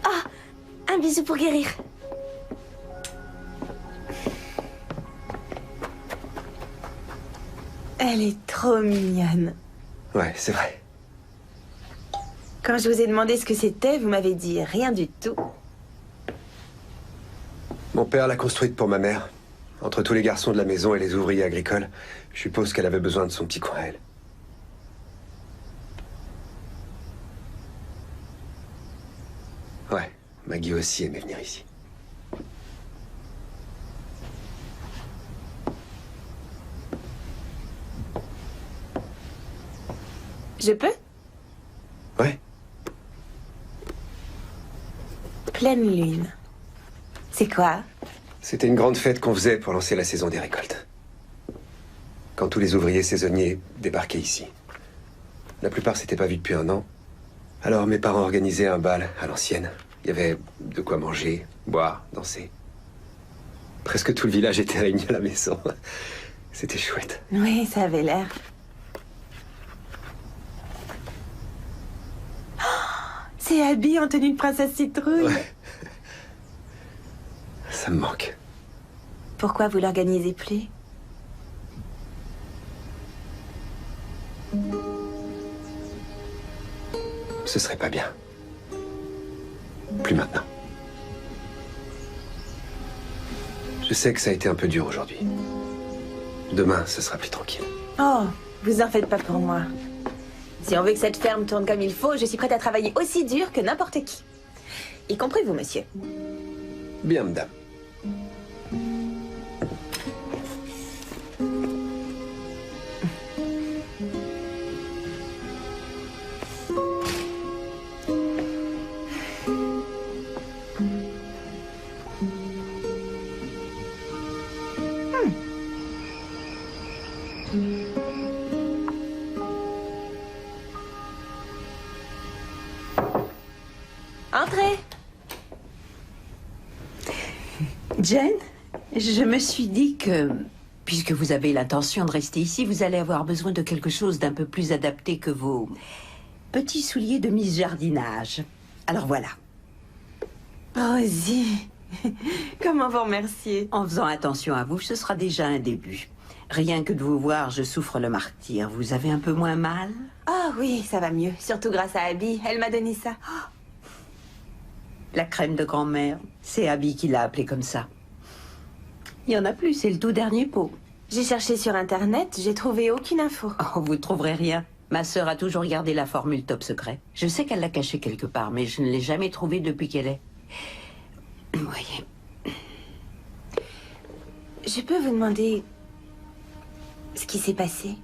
Ah, un bisou pour guérir. Elle est trop mignonne. Ouais, c'est vrai. Quand je vous ai demandé ce que c'était, vous m'avez dit rien du tout. Mon père l'a construite pour ma mère. Entre tous les garçons de la maison et les ouvriers agricoles, je suppose qu'elle avait besoin de son petit coin à elle. Ouais, Maggie aussi aimait venir ici. Je peux? Ouais. Pleine lune. C'est quoi? C'était une grande fête qu'on faisait pour lancer la saison des récoltes. Quand tous les ouvriers saisonniers débarquaient ici. La plupart s'étaient pas vus depuis un an. Alors mes parents organisaient un bal à l'ancienne. Il y avait de quoi manger, boire, danser. Presque tout le village était réuni à la maison. C'était chouette. Oui, ça avait l'air. C'est Abby en tenue de princesse citrouille. Ouais. Ça me manque. Pourquoi vous l'organisez plus? Ce serait pas bien. Plus maintenant. Je sais que ça a été un peu dur aujourd'hui. Demain, ce sera plus tranquille. Oh, vous en faites pas pour moi. Si on veut que cette ferme tourne comme il faut, je suis prête à travailler aussi dur que n'importe qui. Y compris vous, monsieur. Bien, madame. Entrez. Jen, je me suis dit que, puisque vous avez l'intention de rester ici, vous allez avoir besoin de quelque chose d'un peu plus adapté que vos petits souliers de Miss Jardinage. Alors voilà. Rosie, comment vous remercier? En faisant attention à vous, ce sera déjà un début. Rien que de vous voir, je souffre le martyre. Vous avez un peu moins mal? Ah oui, ça va mieux. Surtout grâce à Abby. Elle m'a donné ça. La crème de grand-mère, c'est Abby qui l'a appelée comme ça. Il y en a plus, c'est le tout dernier pot. J'ai cherché sur Internet, j'ai trouvé aucune info. Oh, vous ne trouverez rien. Ma sœur a toujours gardé la formule top secret. Je sais qu'elle l'a cachée quelque part, mais je ne l'ai jamais trouvée depuis qu'elle est. Vous voyez. Je peux vous demander ce qui s'est passé?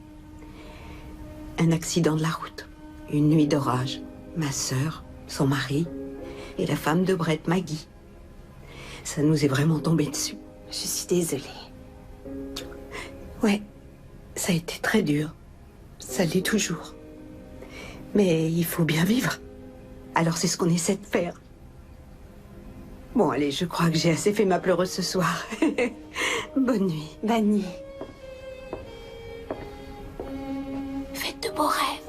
Un accident de la route. Une nuit d'orage. Ma sœur, son mari et la femme de Brett, Maggie. Ça nous est vraiment tombé dessus. Je suis désolée. Ouais, ça a été très dur. Ça l'est toujours. Mais il faut bien vivre. Alors c'est ce qu'on essaie de faire. Bon, allez, je crois que j'ai assez fait ma pleureuse ce soir. Bonne nuit. Bonne nuit. Faites de beaux rêves.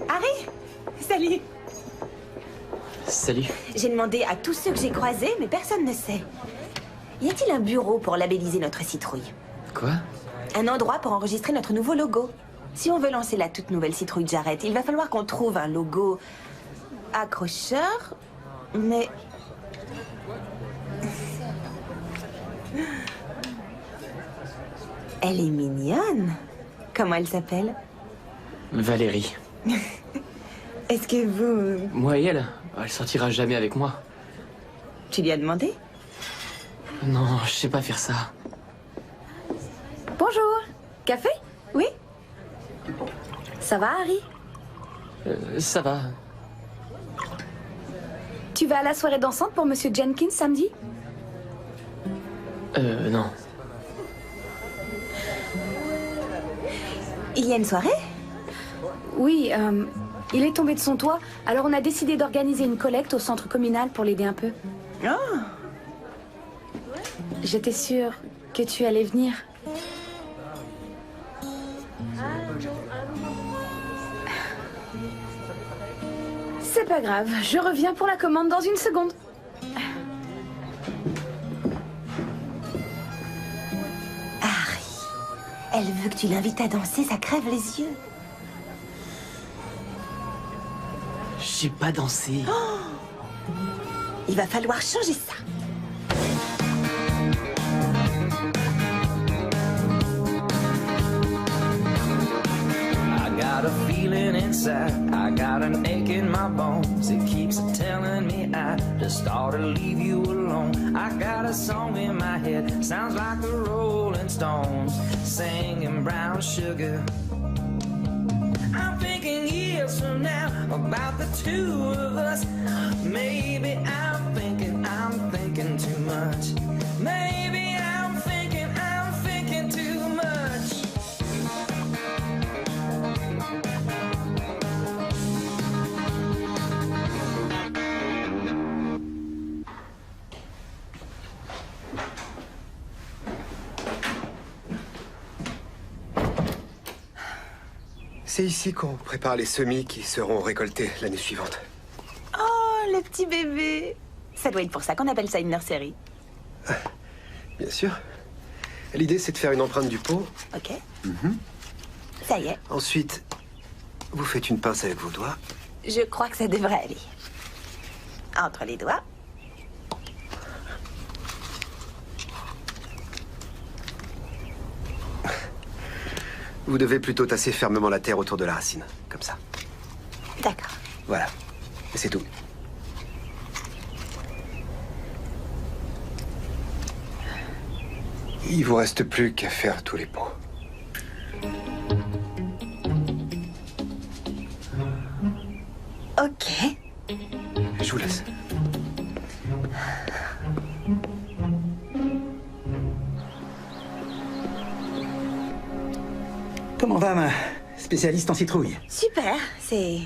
Harry, salut. Salut. J'ai demandé à tous ceux que j'ai croisés, mais personne ne sait. Y a-t-il un bureau pour labelliser notre citrouille? Quoi? Un endroit pour enregistrer notre nouveau logo. Si on veut lancer la toute nouvelle citrouille Jarrett, il va falloir qu'on trouve un logo accrocheur, mais... Elle est mignonne. Comment elle s'appelle? Valérie. Est-ce que vous... Moi et elle sortira jamais avec moi. Tu lui as demandé? Non, je sais pas faire ça. Bonjour. Café? Oui. Ça va, Harry? Ça va. Tu vas à la soirée dansante pour Monsieur Jenkins samedi? Non. Il y a une soirée? Oui, il est tombé de son toit, alors on a décidé d'organiser une collecte au centre communal pour l'aider un peu. Oh. J'étais sûre que tu allais venir. C'est pas grave, je reviens pour la commande dans une seconde. Harry, elle veut que tu l'invites à danser, ça crève les yeux. J'ai pas dansé. Oh, il va falloir changer ça. I got a feeling inside, I got an ache in my bones. It keeps telling me I just ought to leave you alone. I got a song in my head, sounds like the Rolling Stones, singing Brown Sugar. I'm thinking years from now about the two of us. Maybe I'm thinking too much. Maybe I'm thinking too much. C'est ici qu'on prépare les semis qui seront récoltés l'année suivante. Oh, le petit bébé. Ça doit être pour ça qu'on appelle ça une nurserie. Bien sûr. L'idée, c'est de faire une empreinte du pot. Ok. Ça y est. Ensuite, vous faites une pince avec vos doigts. Je crois que ça devrait aller. Entre les doigts. Vous devez plutôt tasser fermement la terre autour de la racine, comme ça. D'accord. Voilà. Et c'est tout. Il vous reste plus qu'à faire tous les pots. Ok. Je vous laisse. Comment va ma spécialiste en citrouille? Super, c'est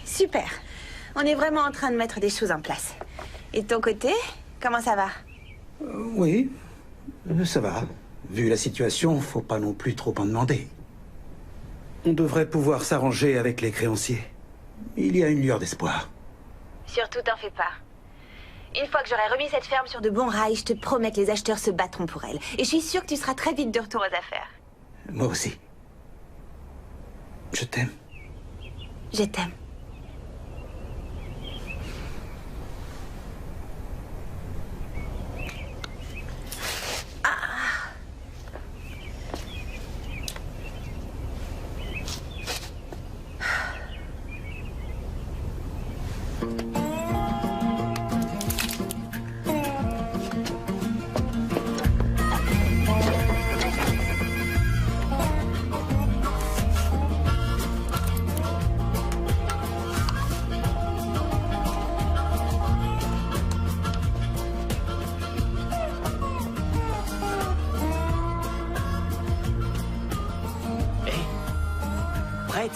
super. On est vraiment en train de mettre des choses en place. Et de ton côté, comment ça va? Oui, ça va. Vu la situation, faut pas non plus trop en demander. On devrait pouvoir s'arranger avec les créanciers. Il y a une lueur d'espoir. Surtout, t'en fais pas. Une fois que j'aurai remis cette ferme sur de bons rails, je te promets que les acheteurs se battront pour elle. Et je suis sûre que tu seras très vite de retour aux affaires. Moi aussi. Je t'aime. Je t'aime. Prête?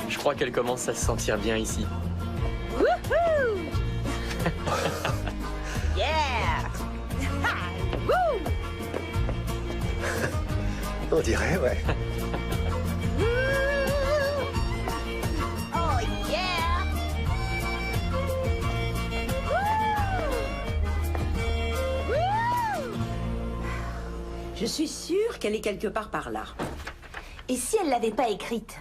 Je crois qu'elle commence à se sentir bien ici. Wouhou! On dirait, ouais. Oh yeah! Je suis sûre qu'elle est quelque part par là. Et si elle l'avait pas écrite?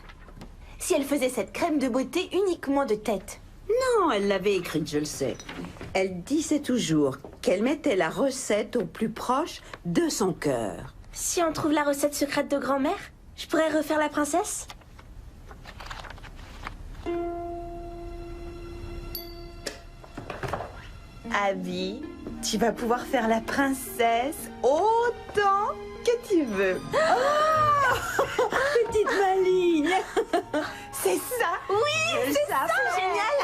Si elle faisait cette crème de beauté uniquement de tête? Non, elle l'avait écrite, je le sais. Elle disait toujours qu'elle mettait la recette au plus proche de son cœur. Si on trouve la recette secrète de grand-mère, je pourrais refaire la princesse? Abby, tu vas pouvoir faire la princesse autant que tu veux. Oh petite maligne. C'est ça. Oui, c'est ça, c'est génial.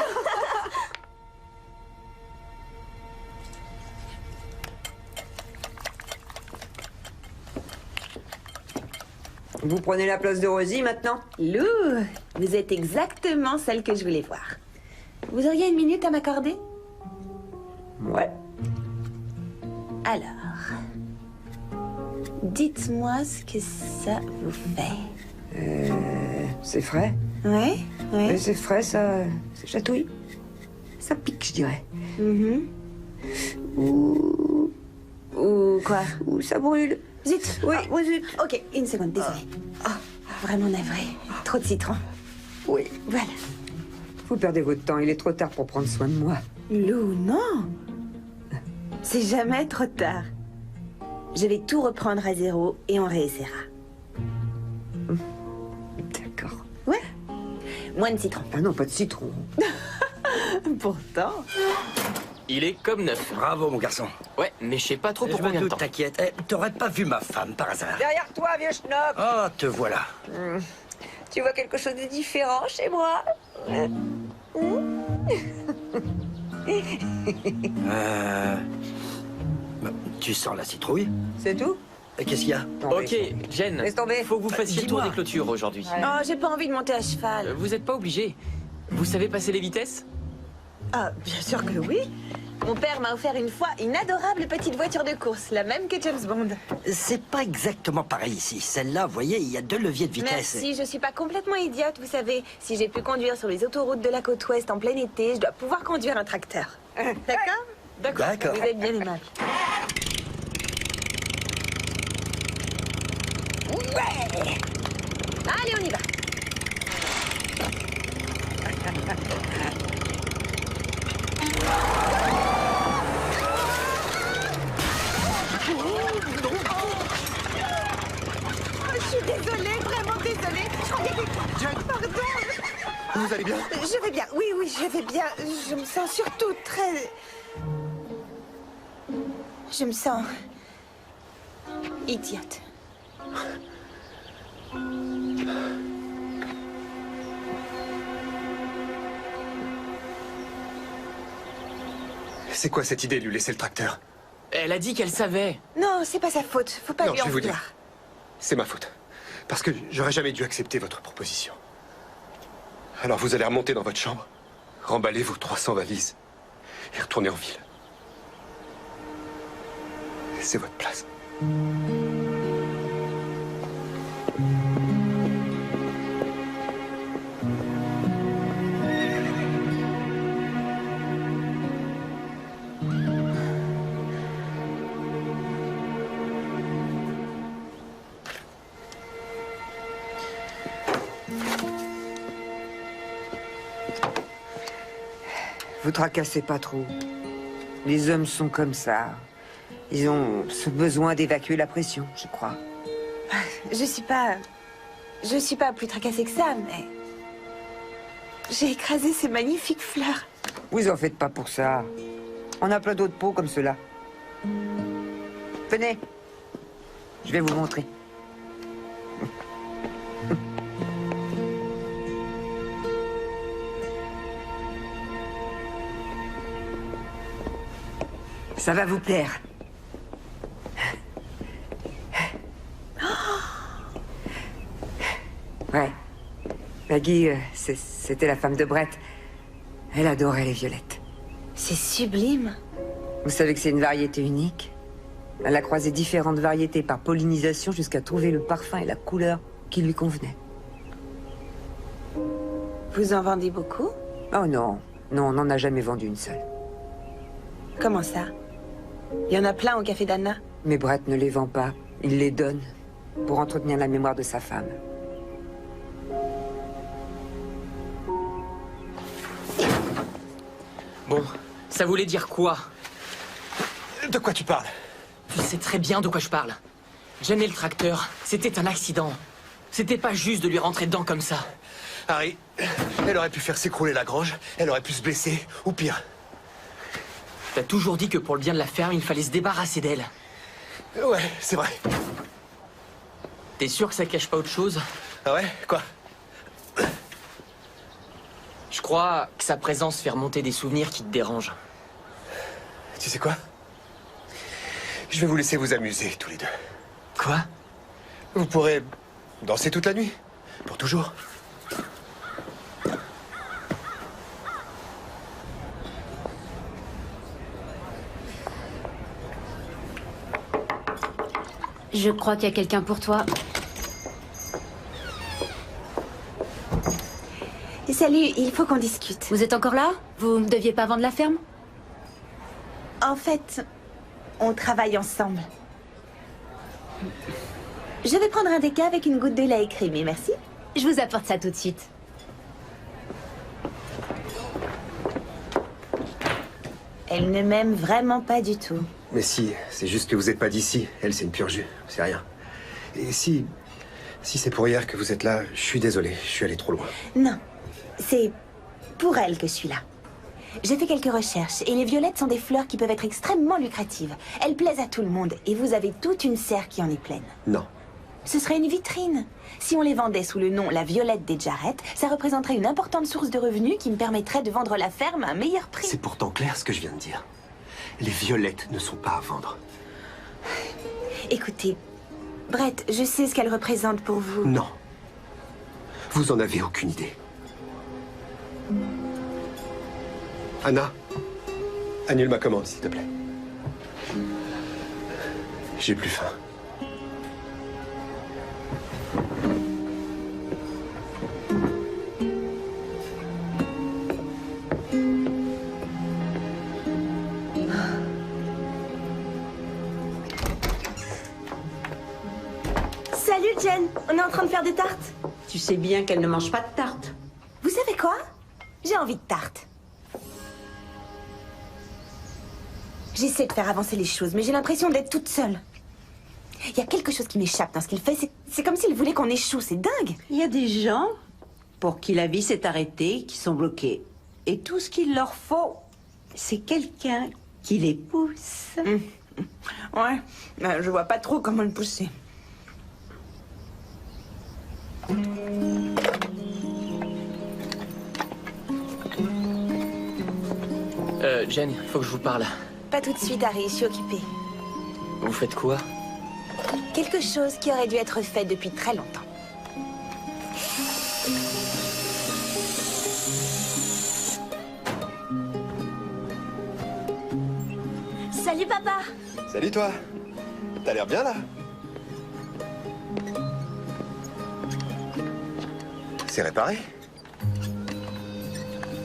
Vous prenez la place de Rosie maintenant? Lou, vous êtes exactement celle que je voulais voir. Vous auriez une minute à m'accorder? Ouais. Alors, dites-moi ce que ça vous fait. C'est frais. Ouais, ouais. Ouais, c'est frais, ça chatouille. Ça pique, je dirais. Ou quoi? Ou ça brûle. Zut. Oui, oui, zut. Ok, une seconde, désolée. Oh, vraiment navré. Trop de citron. Oui. Voilà. Vous perdez votre temps, il est trop tard pour prendre soin de moi. Lou, non. C'est jamais trop tard. Je vais tout reprendre à zéro et on réessayera. D'accord. Ouais. Moins de citron. Ah non, pas de citron. Pourtant. Il est comme neuf. Bravo, mon garçon. Ouais, mais je sais pas trop pour Je combien me de doute, temps. t'inquiète. Eh, t'aurais pas vu ma femme, par hasard? Derrière toi, vieux schnock. Oh, te voilà. Tu vois quelque chose de différent chez moi? Tu sens la citrouille? C'est tout? Et qu'est-ce qu'il y a? Ok, Jen, Laisse tomber. faut que vous fassiez le tour dis-moi. des clôtures aujourd'hui. Oh, j'ai pas envie de monter à cheval. Vous êtes pas obligé. Vous savez passer les vitesses? Ah, bien sûr que oui. Mon père m'a offert une fois une adorable petite voiture de course, la même que James Bond. C'est pas exactement pareil ici. Celle-là, vous voyez, il y a 2 leviers de vitesse. Merci, je suis pas complètement idiote, vous savez. Si j'ai pu conduire sur les autoroutes de la côte ouest en plein été, je dois pouvoir conduire un tracteur. D'accord? D'accord. Vous êtes bien aimable. Ouais! Allez, on y va. Je suis désolée, vraiment désolée. Je croyais que... Pardon. Vous allez bien? Je vais bien, oui, oui, je vais bien. Je me sens surtout très... Je me sens... idiote. C'est quoi cette idée de lui laisser le tracteur? Elle a dit qu'elle savait. Non, c'est pas sa faute. Faut pas Non, lui je en vais vous vouloir. dire. C'est ma faute. Parce que j'aurais jamais dû accepter votre proposition. Alors vous allez remonter dans votre chambre, remballer vos 300 valises et retourner en ville. C'est votre place. Vous tracassez pas trop. Les hommes sont comme ça. Ils ont ce besoin d'évacuer la pression, je crois. Je suis pas plus tracassée que ça, mais... J'ai écrasé ces magnifiques fleurs. Vous en faites pas pour ça. On a plein d'autres pots comme ceux-là. Venez. Je vais vous montrer. Ça va vous plaire. Ouais. Maggie, c'était la femme de Brett. Elle adorait les violettes. C'est sublime. Vous savez que c'est une variété unique? Elle a croisé différentes variétés par pollinisation jusqu'à trouver le parfum et la couleur qui lui convenaient. Vous en vendez beaucoup? Oh non, non, on n'en a jamais vendu une seule. Comment ça? Il y en a plein au café d'Anna? Mais Brett ne les vend pas, il les donne pour entretenir la mémoire de sa femme. Bon, ça voulait dire quoi? De quoi tu parles? Tu sais très bien de quoi je parle. Jen et le tracteur, c'était un accident. C'était pas juste de lui rentrer dedans comme ça. Harry, elle aurait pu faire s'écrouler la grange, elle aurait pu se blesser, ou pire. T'as toujours dit que pour le bien de la ferme, il fallait se débarrasser d'elle. Ouais, c'est vrai. T'es sûr que ça cache pas autre chose? Ah ouais? Quoi? Je crois que sa présence fait remonter des souvenirs qui te dérangent. Tu sais quoi? Je vais vous laisser vous amuser, tous les deux. Quoi? Vous pourrez danser toute la nuit. Pour toujours. Je crois qu'il y a quelqu'un pour toi. Salut, il faut qu'on discute. Vous êtes encore là? Vous ne deviez pas vendre la ferme? En fait, on travaille ensemble. Je vais prendre un déca avec une goutte de lait écrémé, merci. Je vous apporte ça tout de suite. Elle ne m'aime vraiment pas du tout. Mais si, c'est juste que vous n'êtes pas d'ici. Elle, c'est une pure jus, c'est rien. Et si c'est pour hier que vous êtes là, je suis désolé, je suis allé trop loin. Non, c'est pour elle que je suis là. J'ai fait quelques recherches et les violettes sont des fleurs qui peuvent être extrêmement lucratives. Elles plaisent à tout le monde et vous avez toute une serre qui en est pleine. Non. Ce serait une vitrine. Si on les vendait sous le nom La Violette des Jarrett, ça représenterait une importante source de revenus qui me permettrait de vendre la ferme à un meilleur prix. C'est pourtant clair ce que je viens de dire. Les violettes ne sont pas à vendre. Écoutez, Brett, je sais ce qu'elle représente pour vous. Non. Vous en avez aucune idée. Anna, annule ma commande, s'il te plaît. J'ai plus faim. Salut Jen, on est en train de faire des tartes. Tu sais bien qu'elle ne mange pas de tarte. Vous savez quoi? J'ai envie de tarte. J'essaie de faire avancer les choses, mais j'ai l'impression d'être toute seule. Il y a quelque chose qui m'échappe dans ce qu'il fait. C'est comme s'il voulait qu'on échoue, c'est dingue. Il y a des gens pour qui la vie s'est arrêtée, qui sont bloqués. Et tout ce qu'il leur faut, c'est quelqu'un qui les pousse. Ouais, je vois pas trop comment le pousser. Jen, faut que je vous parle. Pas tout de suite, Harry, je suis occupée. Vous faites quoi? Quelque chose qui aurait dû être fait depuis très longtemps. Salut papa. Salut toi. T'as l'air bien là. C'est réparé?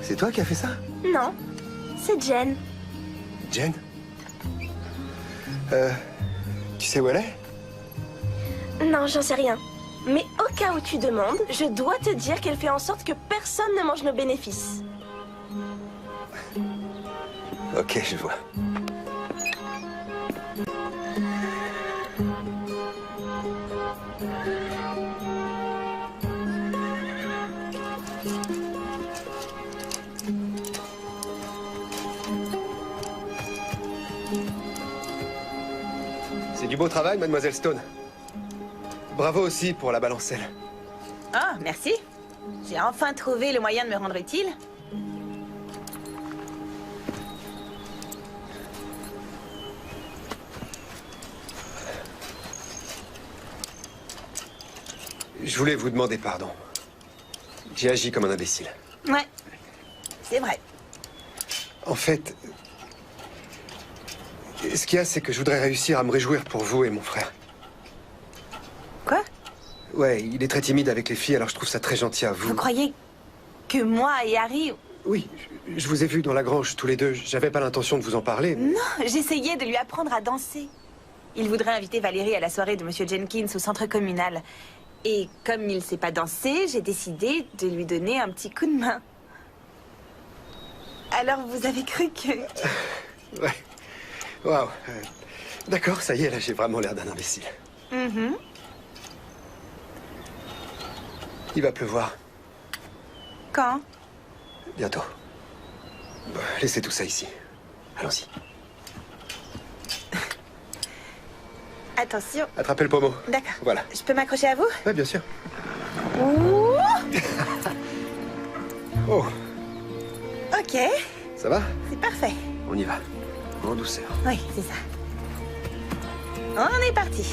C'est toi qui as fait ça? Non, c'est Jen. Jen? Tu sais où elle est? Non, j'en sais rien. Mais au cas où tu demandes, je dois te dire qu'elle fait en sorte que personne ne mange nos bénéfices. Ok, je vois. C'est du beau travail, mademoiselle Stone. Bravo aussi pour la balancelle. Ah, merci. J'ai enfin trouvé le moyen de me rendre utile. Je voulais vous demander pardon. J'ai agi comme un imbécile. Ouais, c'est vrai. En fait, Ce qu'il y a, c'est que je voudrais réussir à me réjouir pour vous et mon frère. Quoi? Ouais, il est très timide avec les filles, alors je trouve ça très gentil à vous. Vous croyez que moi et Harry... Oui, je vous ai vu dans la grange tous les deux. J'avais pas l'intention de vous en parler. Mais... Non, j'essayais de lui apprendre à danser. Il voudrait inviter Valérie à la soirée de Monsieur Jenkins au centre communal. Et comme il sait pas danser, j'ai décidé de lui donner un petit coup de main. Alors vous avez cru que... Ouais. Waouh. D'accord, ça y est, là j'ai vraiment l'air d'un imbécile. Il va pleuvoir. Quand? Bientôt. Laissez tout ça ici. Allons-y. Attention. Attrapez le pommeau. D'accord. Voilà. Je peux m'accrocher à vous? Oui, bien sûr. Ouh. Oh, Ok, ça va? c'est parfait. On y va. En douceur. Oui, c'est ça. On est parti.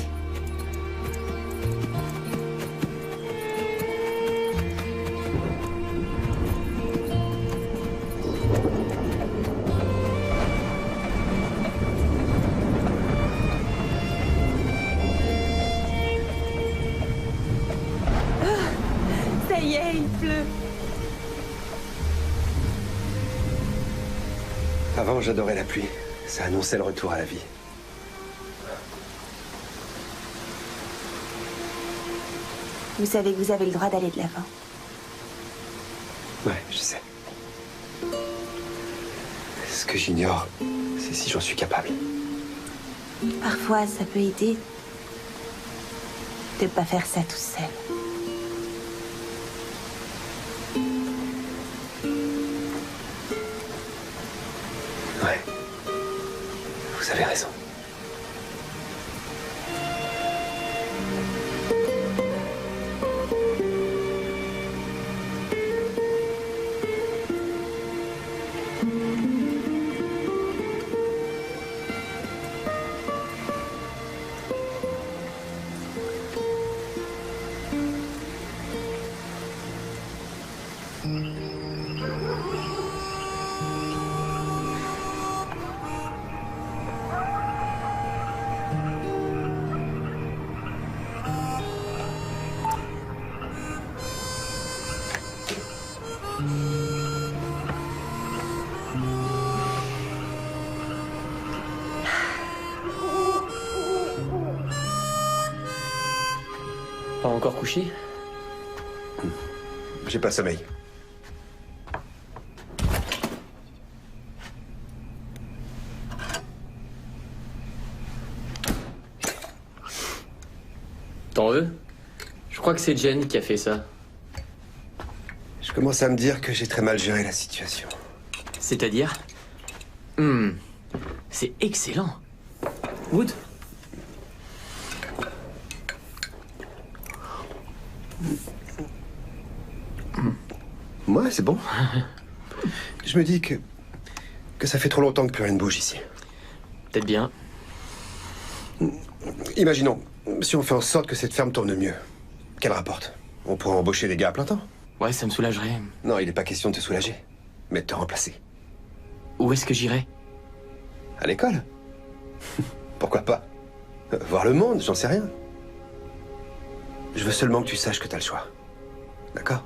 Ça y est, il pleut. Avant, j'adorais la pluie. Ça annonçait le retour à la vie. Vous savez que vous avez le droit d'aller de l'avant. Ouais, je sais. Ce que j'ignore, c'est si j'en suis capable. Parfois, ça peut aider de pas faire ça tout seul. Ouais. Vous avez raison. Pas encore couché? J'ai pas sommeil. T'en veux? Je crois que c'est Jen qui a fait ça. Je commence à me dire que j'ai très mal géré la situation. C'est-à-dire? C'est excellent. Wood? Ouais, c'est bon. Je me dis que ça fait trop longtemps que plus rien ne bouge ici. Peut-être bien. Imaginons, si on fait en sorte que cette ferme tourne mieux, qu'elle rapporte, on pourrait embaucher des gars à plein temps. Ouais, ça me soulagerait. Non, il n'est pas question de te soulager, mais de te remplacer. Où est-ce que j'irai? À l'école. Pourquoi pas? Voir le monde, j'en sais rien. Je veux seulement que tu saches que t'as le choix. D'accord?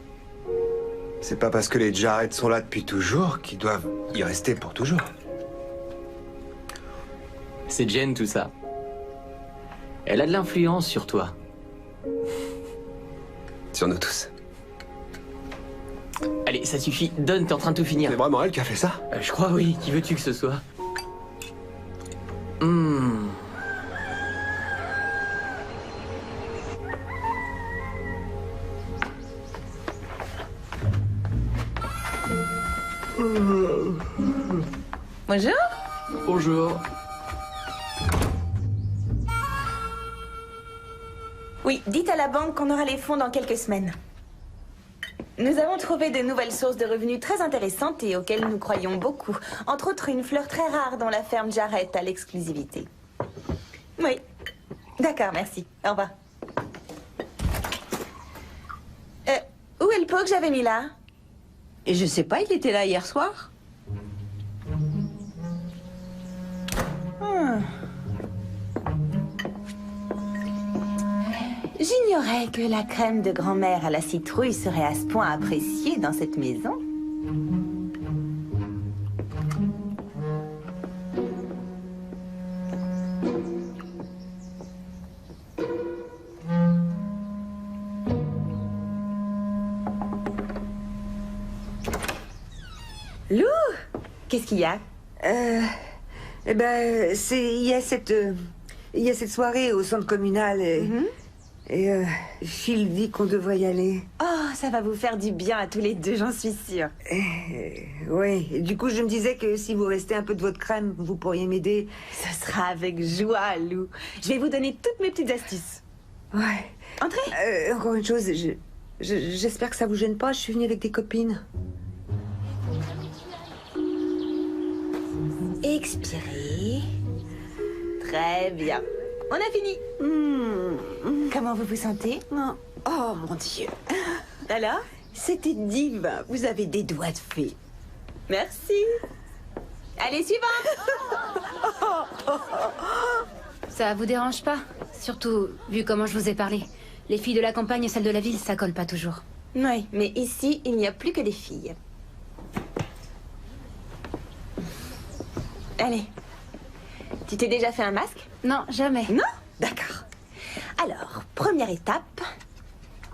C'est pas parce que les Jarrett sont là depuis toujours qu'ils doivent y rester pour toujours. C'est Jen, tout ça. Elle a de l'influence sur toi. Sur nous tous. Allez, ça suffit. Donne, t'es en train de tout finir. C'est vraiment elle qui a fait ça? Je crois, oui. Qui veux-tu que ce soit? Bonjour. Bonjour. Oui, dites à la banque qu'on aura les fonds dans quelques semaines. Nous avons trouvé de nouvelles sources de revenus très intéressantes et auxquelles nous croyons beaucoup. Entre autres, une fleur très rare dont la ferme Jarrett a l'exclusivité. Oui. D'accord, merci. Au revoir. Où est le pot que j'avais mis là? Et je sais pas, il était là hier soir. J'ignorais que la crème de grand-mère à la citrouille serait à ce point appréciée dans cette maison. Lou, qu'est-ce qu'il y a? Eh ben, il y a cette soirée au centre communal et Phil dit qu'on devrait y aller. Oh, ça va vous faire du bien à tous les deux, j'en suis sûre. Oui, du coup, je me disais que si vous restez un peu de votre crème, vous pourriez m'aider. Ce sera avec joie, Lou. Je vais vous donner toutes mes petites astuces. Ouais. Entrez. Encore une chose, j'espère que ça vous gêne pas, je suis venue avec des copines. Expirez. Très bien. On a fini. Comment vous vous sentez? Oh, mon Dieu. Alors? C'était divin. Vous avez des doigts de fée. Merci. Allez, suivante. Ça vous dérange pas? Surtout, vu comment je vous ai parlé. Les filles de la campagne et celles de la ville, ça colle pas toujours. Oui, mais ici, il n'y a plus que des filles. Allez. Tu t'es déjà fait un masque? Non, jamais. Non? D'accord. Alors, première étape,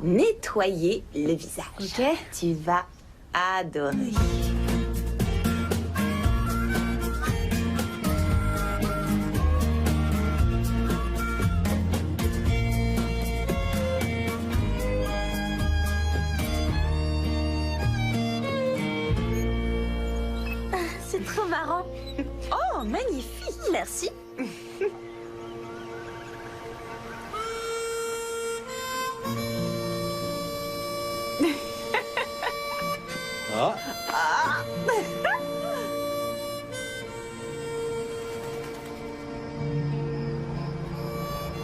nettoyer le visage. Ok. Tu vas adorer. C'est trop marrant. Oh, magnifique. Merci. Ah.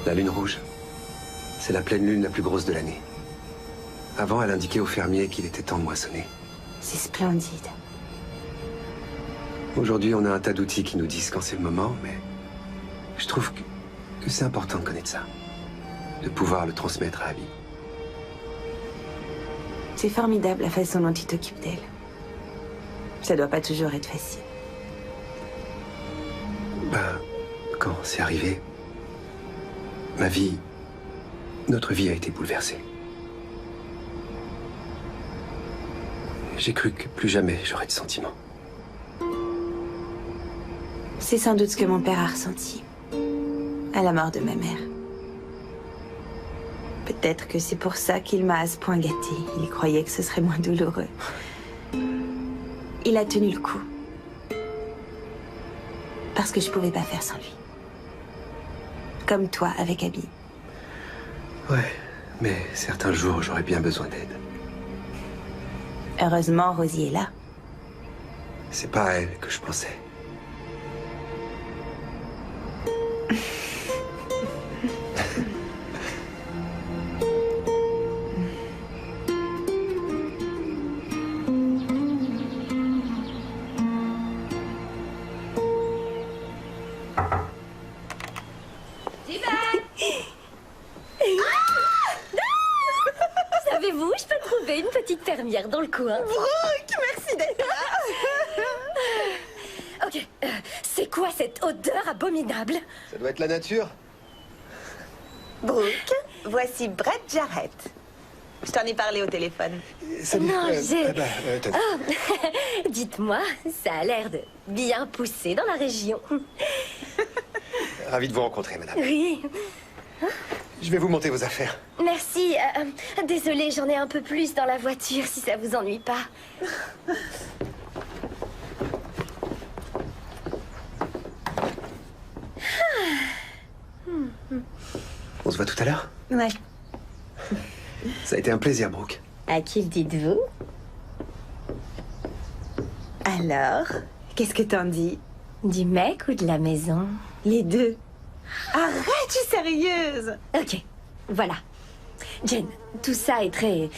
La lune rouge, c'est la pleine lune la plus grosse de l'année. Avant, elle indiquait aux fermiers qu'il était temps de moissonner. C'est splendide. Aujourd'hui, on a un tas d'outils qui nous disent quand c'est le moment, mais je trouve que c'est important de connaître ça. De pouvoir le transmettre à Abby. C'est formidable la façon dont tu t'occupes d'elle. Ça doit pas toujours être facile. Ben, quand c'est arrivé, notre vie a été bouleversée. J'ai cru que plus jamais j'aurais de sentiments. C'est sans doute ce que mon père a ressenti à la mort de ma mère. Peut-être que c'est pour ça qu'il m'a à ce point gâtée. Il croyait que ce serait moins douloureux. Il a tenu le coup. Parce que je pouvais pas faire sans lui. Comme toi avec Abby. Ouais, mais certains jours, j'aurais bien besoin d'aide. Heureusement, Rosie est là. C'est pas à elle que je pensais. Savez-vous, je peux trouver une petite fermière dans le coin. Brooke, merci d'être là. Ok, c'est quoi cette odeur abominable? Ça doit être la nature. Brooke, voici Brett Jarrett. Je t'en ai parlé au téléphone. Salut. Non, j'ai... tenez. Oh, dites-moi, ça a l'air de bien pousser dans la région. Ravi de vous rencontrer, madame. Oui. Je vais vous monter vos affaires. Merci. Désolée, j'en ai un peu plus dans la voiture, si ça vous ennuie pas. On se voit tout à l'heure? Ouais. Ça a été un plaisir, Brooke. À qui le dites-vous? Alors, qu'est-ce que t'en dis? Du mec ou de la maison? Les deux. Arrête, je suis sérieuse. Ok, voilà. Jen, tout ça est très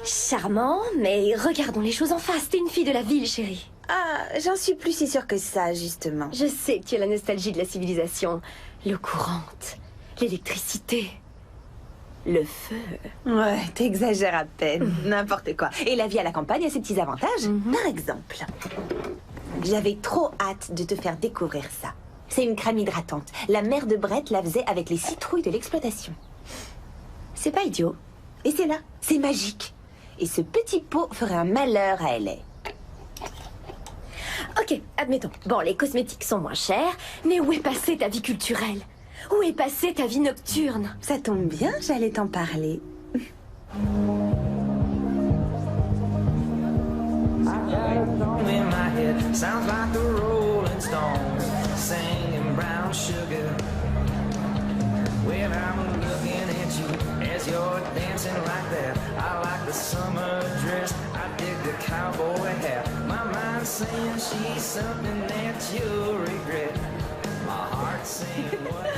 charmant, mais regardons les choses en face. T'es une fille de la ville, chérie. Ah, j'en suis plus si sûre que ça, justement. Je sais que tu as la nostalgie de la civilisation. L'eau courante, l'électricité. Le feu. Ouais, t'exagères à peine. N'importe quoi. Et la vie à la campagne a ses petits avantages. Par exemple, j'avais trop hâte de te faire découvrir ça. C'est une crème hydratante. La mère de Brett la faisait avec les citrouilles de l'exploitation. C'est pas idiot. Et c'est là, c'est magique. Et ce petit pot ferait un malheur à LA. Ok, admettons. Bon, les cosmétiques sont moins chers, mais où est passée ta vie culturelle? Où est passée ta vie nocturne? Ça tombe bien, j'allais t'en parler. In my head sounds like the Rolling Stones singing Brown Sugar. When I'm looking at you as you're dancing like that, I like the summer dress, I dig the cowboy hat. My mind's saying she's something that you'll regret. My heart's saying whatever.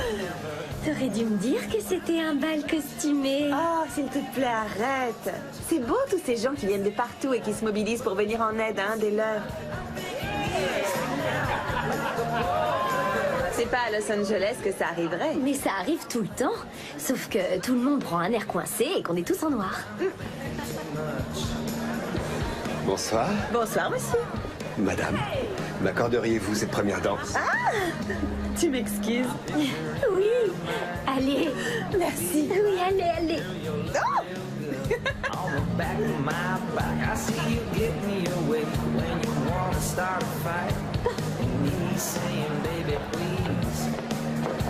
T'aurais dû me dire que c'était un bal costumé. Oh, s'il te plaît, arrête. C'est beau tous ces gens qui viennent de partout et qui se mobilisent pour venir en aide à un des leurs. C'est pas à Los Angeles que ça arriverait. Mais ça arrive tout le temps. Sauf que tout le monde prend un air coincé et qu'on est tous en noir. Bonsoir. Bonsoir, monsieur. Madame, m'accorderiez-vous cette première danse? Ah! Tu m'excuses? Oui. Allez. Merci. Oui, allez, allez. Oh! On the back of my back, I see you getting your way when you want to start a fight. And me saying, baby, please.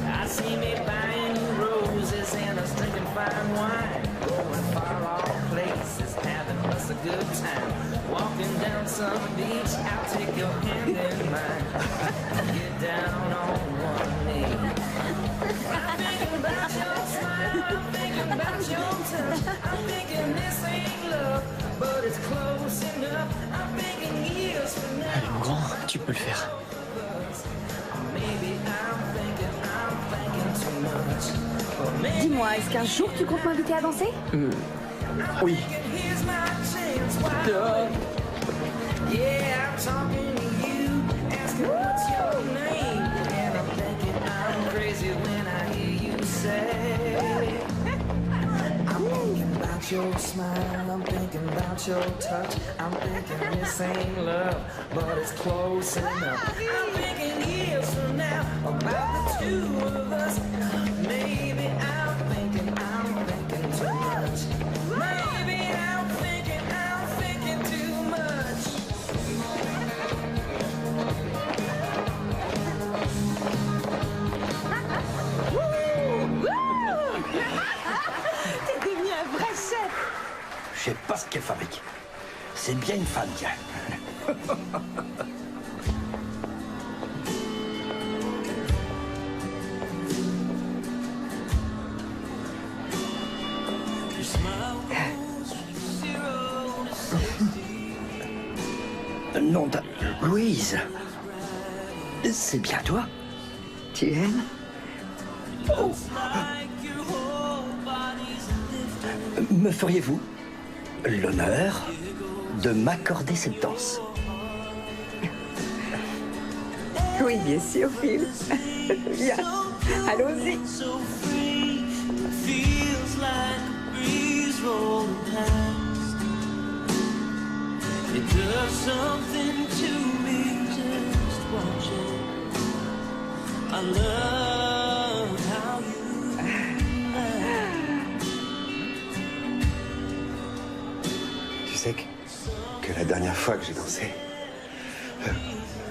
I see me buying you roses and us drinking fine wine, going far off places, having us a good time. Walking down some beach, I'll take your hand in mine. Get down on one knee. I'm thinking about your smile, I'm thinking about your touch. I'm thinking this ain't love, but it's close enough. I'm thinking years from now. Allez, mon grand, tu peux le faire. Maybe I'm thinking too much. Dis-moi, est-ce qu'un jour tu comptes m'inviter à danser? Oui. Here's my chance, why? Yeah, I'm talking to you, asking what's your name, and I'm thinking I'm crazy when I hear you say. I'm thinking about your smile, I'm thinking about your touch, I'm thinking this ain't love, but it's close enough. I'm thinking years from now about the two of us. Maybe I'm thinking too much. Maybe I'm thinking too much. T'es devenu un vrai chef. Je sais pas ce qu'elle fabrique. C'est bien une femme, tiens. Non, Louise. C'est bien toi. Tu aimes? Oh. Me feriez-vous l'honneur de m'accorder cette danse? Oui, bien sûr, Phil. Viens, allons-y. It does something to me just watching. I love how you laugh. Tu sais que la dernière fois que j'ai dansé,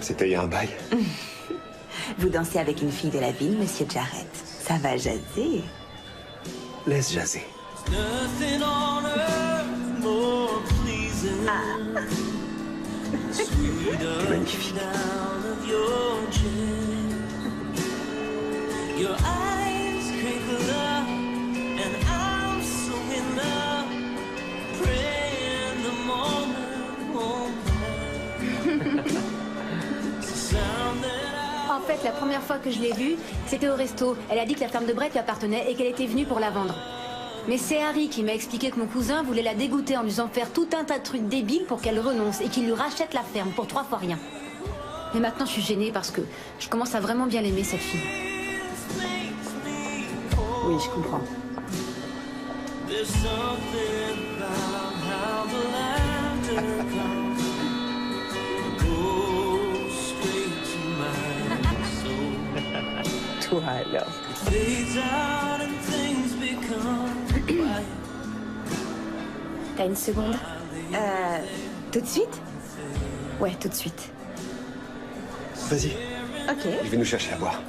c'était il y a un bail. Vous dansez avec une fille de la ville, monsieur Jarrett. Ça va jaser. Laisse jaser. Nothing on earth more pleasing. T'es magnifique. Down of your chin. Your eyes crinkle up, and I'm so in love. Praying the moment won't En fait, la première fois que je l'ai vue, c'était au resto. Elle a dit que la ferme de Brett lui appartenait et qu'elle était venue pour la vendre. Mais c'est Harry qui m'a expliqué que mon cousin voulait la dégoûter en lui faisant faire tout un tas de trucs débiles pour qu'elle renonce et qu'il lui rachète la ferme pour 3 fois rien. Mais maintenant, je suis gênée parce que je commence à vraiment bien l'aimer, cette fille. Oui, je comprends. There's something about how the laughter comes, goes straight to my soul. Toi alors. It fades out and things become quiet. T'as une seconde? Tout de suite? Ouais, tout de suite. Vas-y, Ok. je vais nous chercher à boire.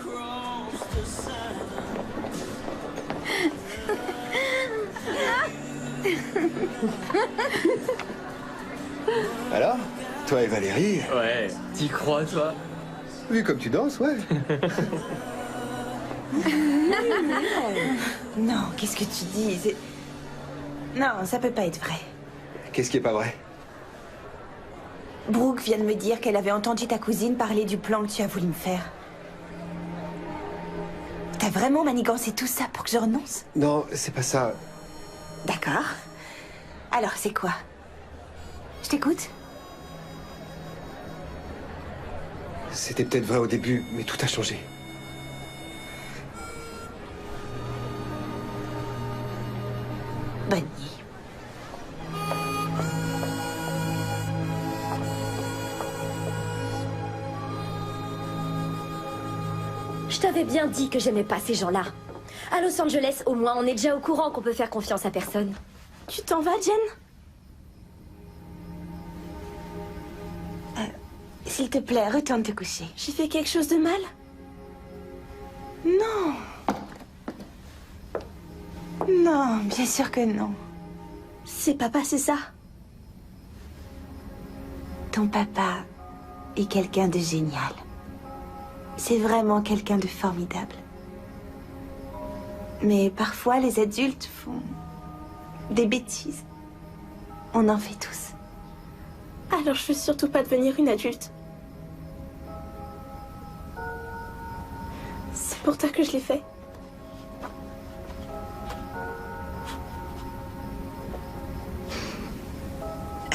Alors, toi et Valérie, Ouais, t'y crois, toi? vu comme tu danses, ouais. Non, qu'est-ce que tu dis? Non, ça peut pas être vrai. Qu'est-ce qui est pas vrai? Brooke vient de me dire qu'elle avait entendu ta cousine parler du plan que tu as voulu me faire. T'as vraiment manigancé tout ça pour que je renonce? Non, c'est pas ça. D'accord. Alors, c'est quoi? Je t'écoute. C'était peut-être vrai au début, mais tout a changé. Bonne nuit. Je t'avais bien dit que j'aimais pas ces gens-là. À Los Angeles, au moins, on est déjà au courant qu'on peut faire confiance à personne. Tu t'en vas, Jen? S'il te plaît, retourne te coucher. J'ai fait quelque chose de mal? Non. Non, bien sûr que non. C'est papa, c'est ça? Ton papa est quelqu'un de génial. C'est vraiment quelqu'un de formidable. Mais parfois, les adultes font des bêtises. On en fait tous. Alors je veux surtout pas devenir une adulte. C'est pour toi que je l'ai fait.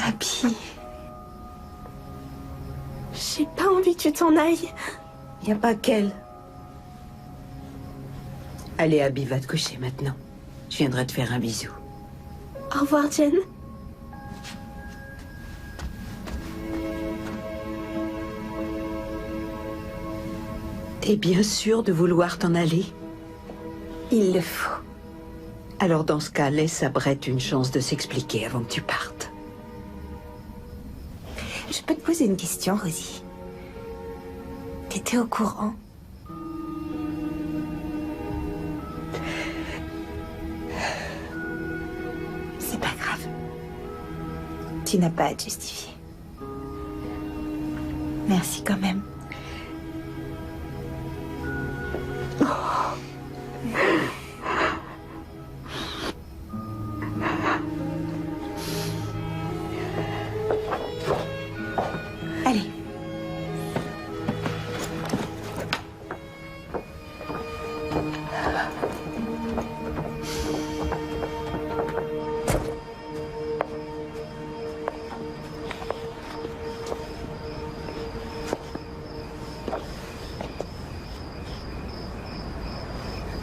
Abby. J'ai pas envie que tu t'en ailles. Y a pas qu'elle. Allez, Abby, va te coucher maintenant. Je viendrai te faire un bisou. Au revoir, Jen. T'es bien sûr de vouloir t'en aller? Il le faut. Alors dans ce cas, laisse à Brett une chance de s'expliquer avant que tu partes. Je peux te poser une question, Rosie? T'étais au courant? C'est pas grave. Tu n'as pas à te justifier. Merci quand même. Allez.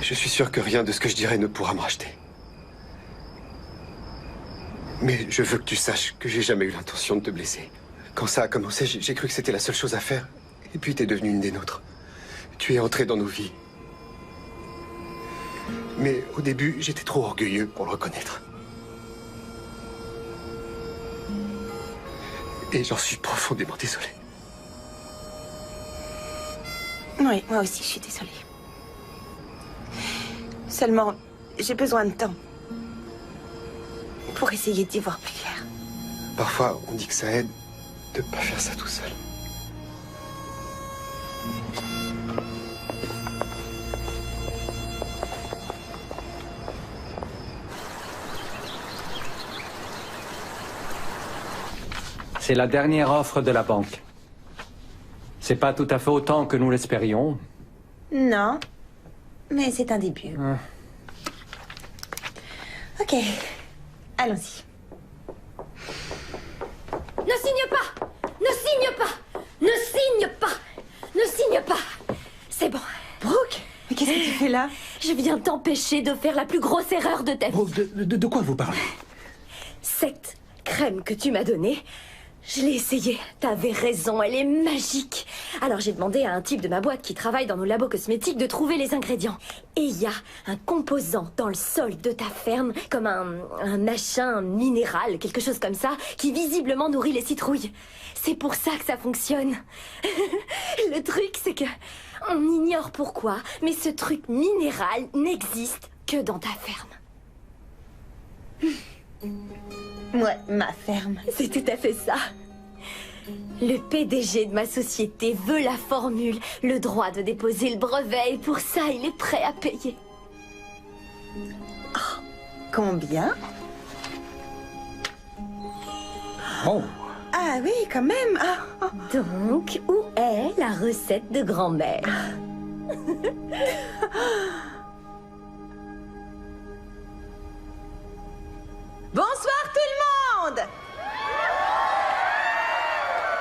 Je suis sûr que rien de ce que je dirai ne pourra me racheter. Mais je veux que tu saches que j'ai jamais eu l'intention de te blesser. Quand ça a commencé, j'ai cru que c'était la seule chose à faire. Et puis t'es devenue une des nôtres. Tu es entrée dans nos vies. Mais au début, j'étais trop orgueilleux pour le reconnaître. Et j'en suis profondément désolé. Oui, moi aussi, je suis désolée. Seulement, j'ai besoin de temps pour essayer d'y voir plus clair. Parfois, on dit que ça aide de pas faire ça tout seul. C'est la dernière offre de la banque. C'est pas tout à fait autant que nous l'espérions. Non, mais c'est un début. Ok, allons-y. Ne signe pas! Ne signe pas! Ne signe pas! Ne signe pas! C'est bon. Brooke, Mais qu'est-ce que tu fais là? Je viens t'empêcher de faire la plus grosse erreur de ta vie. Brooke, de quoi vous parlez? Cette crème que tu m'as donnée, je l'ai essayée. T'avais raison, elle est magique. Alors j'ai demandé à un type de ma boîte qui travaille dans nos labos cosmétiques de trouver les ingrédients. Et il y a un composant dans le sol de ta ferme, comme un machin minéral, quelque chose comme ça, qui visiblement nourrit les citrouilles. C'est pour ça que ça fonctionne. Le truc, c'est que on ignore pourquoi, mais ce truc minéral n'existe que dans ta ferme. Ouais, ma ferme. C'est tout à fait ça. Le PDG de ma société veut la formule, le droit de déposer le brevet, et pour ça, il est prêt à payer. Oh, combien? Oh. Ah oui, quand même. Oh. Donc, où est la recette de grand-mère? Bonsoir tout le monde!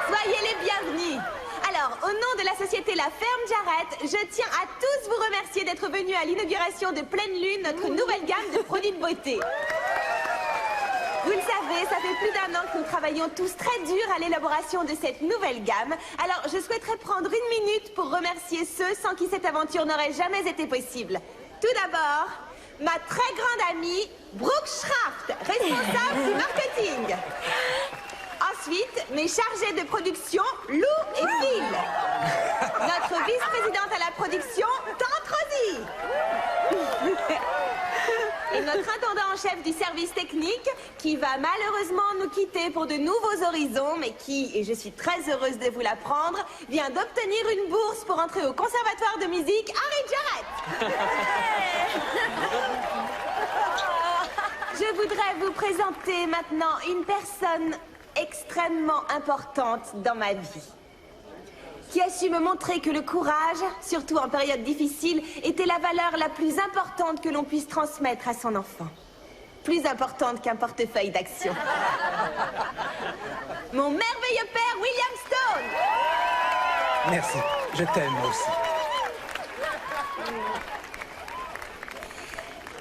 Soyez les bienvenus. Alors, au nom de la société La Ferme Jarrett, je tiens à tous vous remercier d'être venus à l'inauguration de Pleine Lune, notre nouvelle gamme de produits de beauté. Vous le savez, ça fait plus d'1 an que nous travaillons tous très dur à l'élaboration de cette nouvelle gamme. Alors, je souhaiterais prendre 1 minute pour remercier ceux sans qui cette aventure n'aurait jamais été possible. Tout d'abord, ma très grande amie, Brooke Schraft, responsable du marketing. Ensuite, mes chargés de production, Lou et Phil. Notre vice-présidente à la production, Tante Rosie. Et notre intendant en chef du service technique, qui va malheureusement nous quitter pour de nouveaux horizons, mais qui, et je suis très heureuse de vous l'apprendre, vient d'obtenir une bourse pour entrer au conservatoire de musique Harry Jarrett. Je voudrais vous présenter maintenant une personne extrêmement importante dans ma vie, qui a su me montrer que le courage, surtout en période difficile, était la valeur la plus importante que l'on puisse transmettre à son enfant. Plus importante qu'un portefeuille d'actions. Mon merveilleux père, William Stone! Merci, je t'aime moi aussi.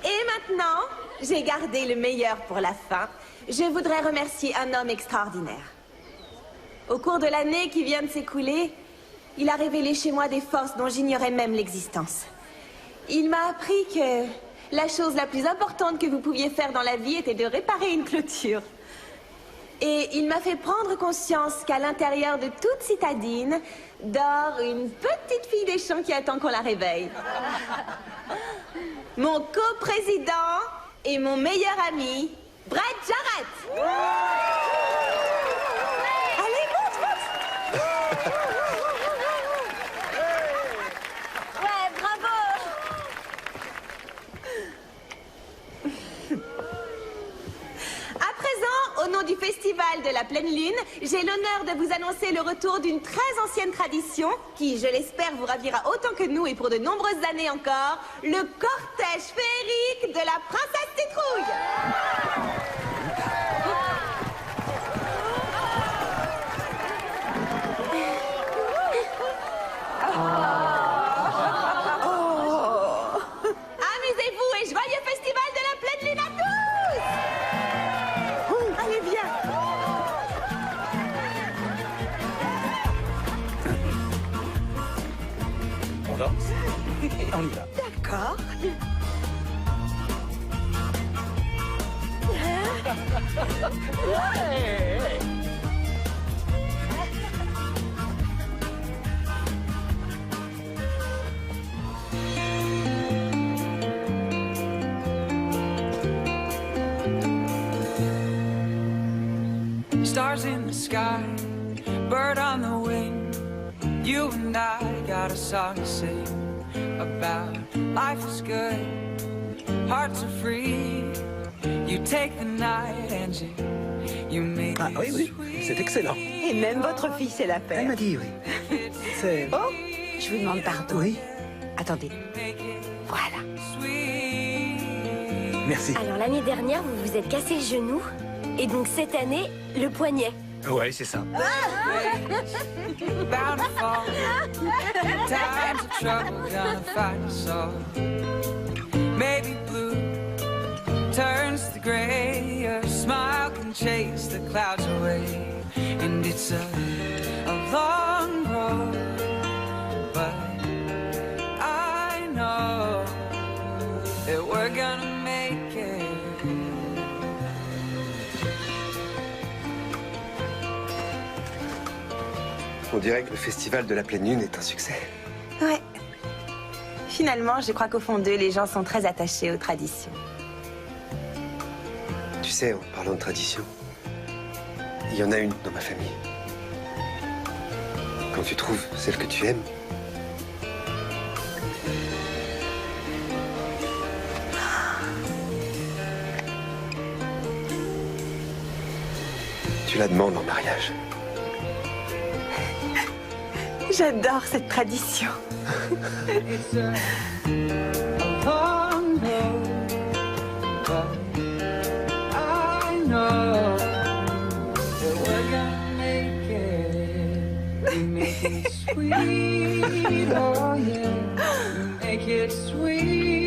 Et maintenant, j'ai gardé le meilleur pour la fin. Je voudrais remercier un homme extraordinaire. Au cours de l'année qui vient de s'écouler, il a révélé chez moi des forces dont j'ignorais même l'existence. Il m'a appris que la chose la plus importante que vous pouviez faire dans la vie était de réparer une clôture. Et il m'a fait prendre conscience qu'à l'intérieur de toute citadine dort une petite fille des champs qui attend qu'on la réveille. Mon coprésident et mon meilleur ami, Brett Jarrett. Allez, monte. Ouais, bravo. À présent, au nom du Festival de la Pleine Lune, j'ai l'honneur de vous annoncer le retour d'une très ancienne tradition qui, je l'espère, vous ravira autant que nous et pour de nombreuses années encore, le cortège féerique de la princesse Citrouille. Amusez-vous et joyeux Festival de la Pleine Lune à tous! Allez, viens! On danse? On y va. D'accord. Stars in the sky, bird on the wing. You and I got a song to sing about life is good, hearts are free. You take the night and you make Ah oui, c'est excellent. Et même votre fille sait la faire. Elle m'a dit oui. C'est... Oh, je vous demande pardon. Oui. Attendez. Voilà. Merci. Alors l'année dernière, vous vous êtes cassé le genou, et donc cette année, le poignet. Ouais, c'est ça. Bound to fall. Times of trouble, gonna find us all. Maybe blue turns to gray. A smile can chase the clouds away. And it's a long road, but I know that we're gonna make it. On dirait que le festival de la pleine lune est un succès. Ouais. Finalement, je crois qu'au fond d'eux, les gens sont très attachés aux traditions. Tu sais, en parlant de tradition, il y en a une dans ma famille. Quand tu trouves celle que tu aimes, tu la demandes en mariage. J'adore cette tradition. It's a long road, but I know that we're gonna make it. We make it sweet, oh yeah. We make it sweet.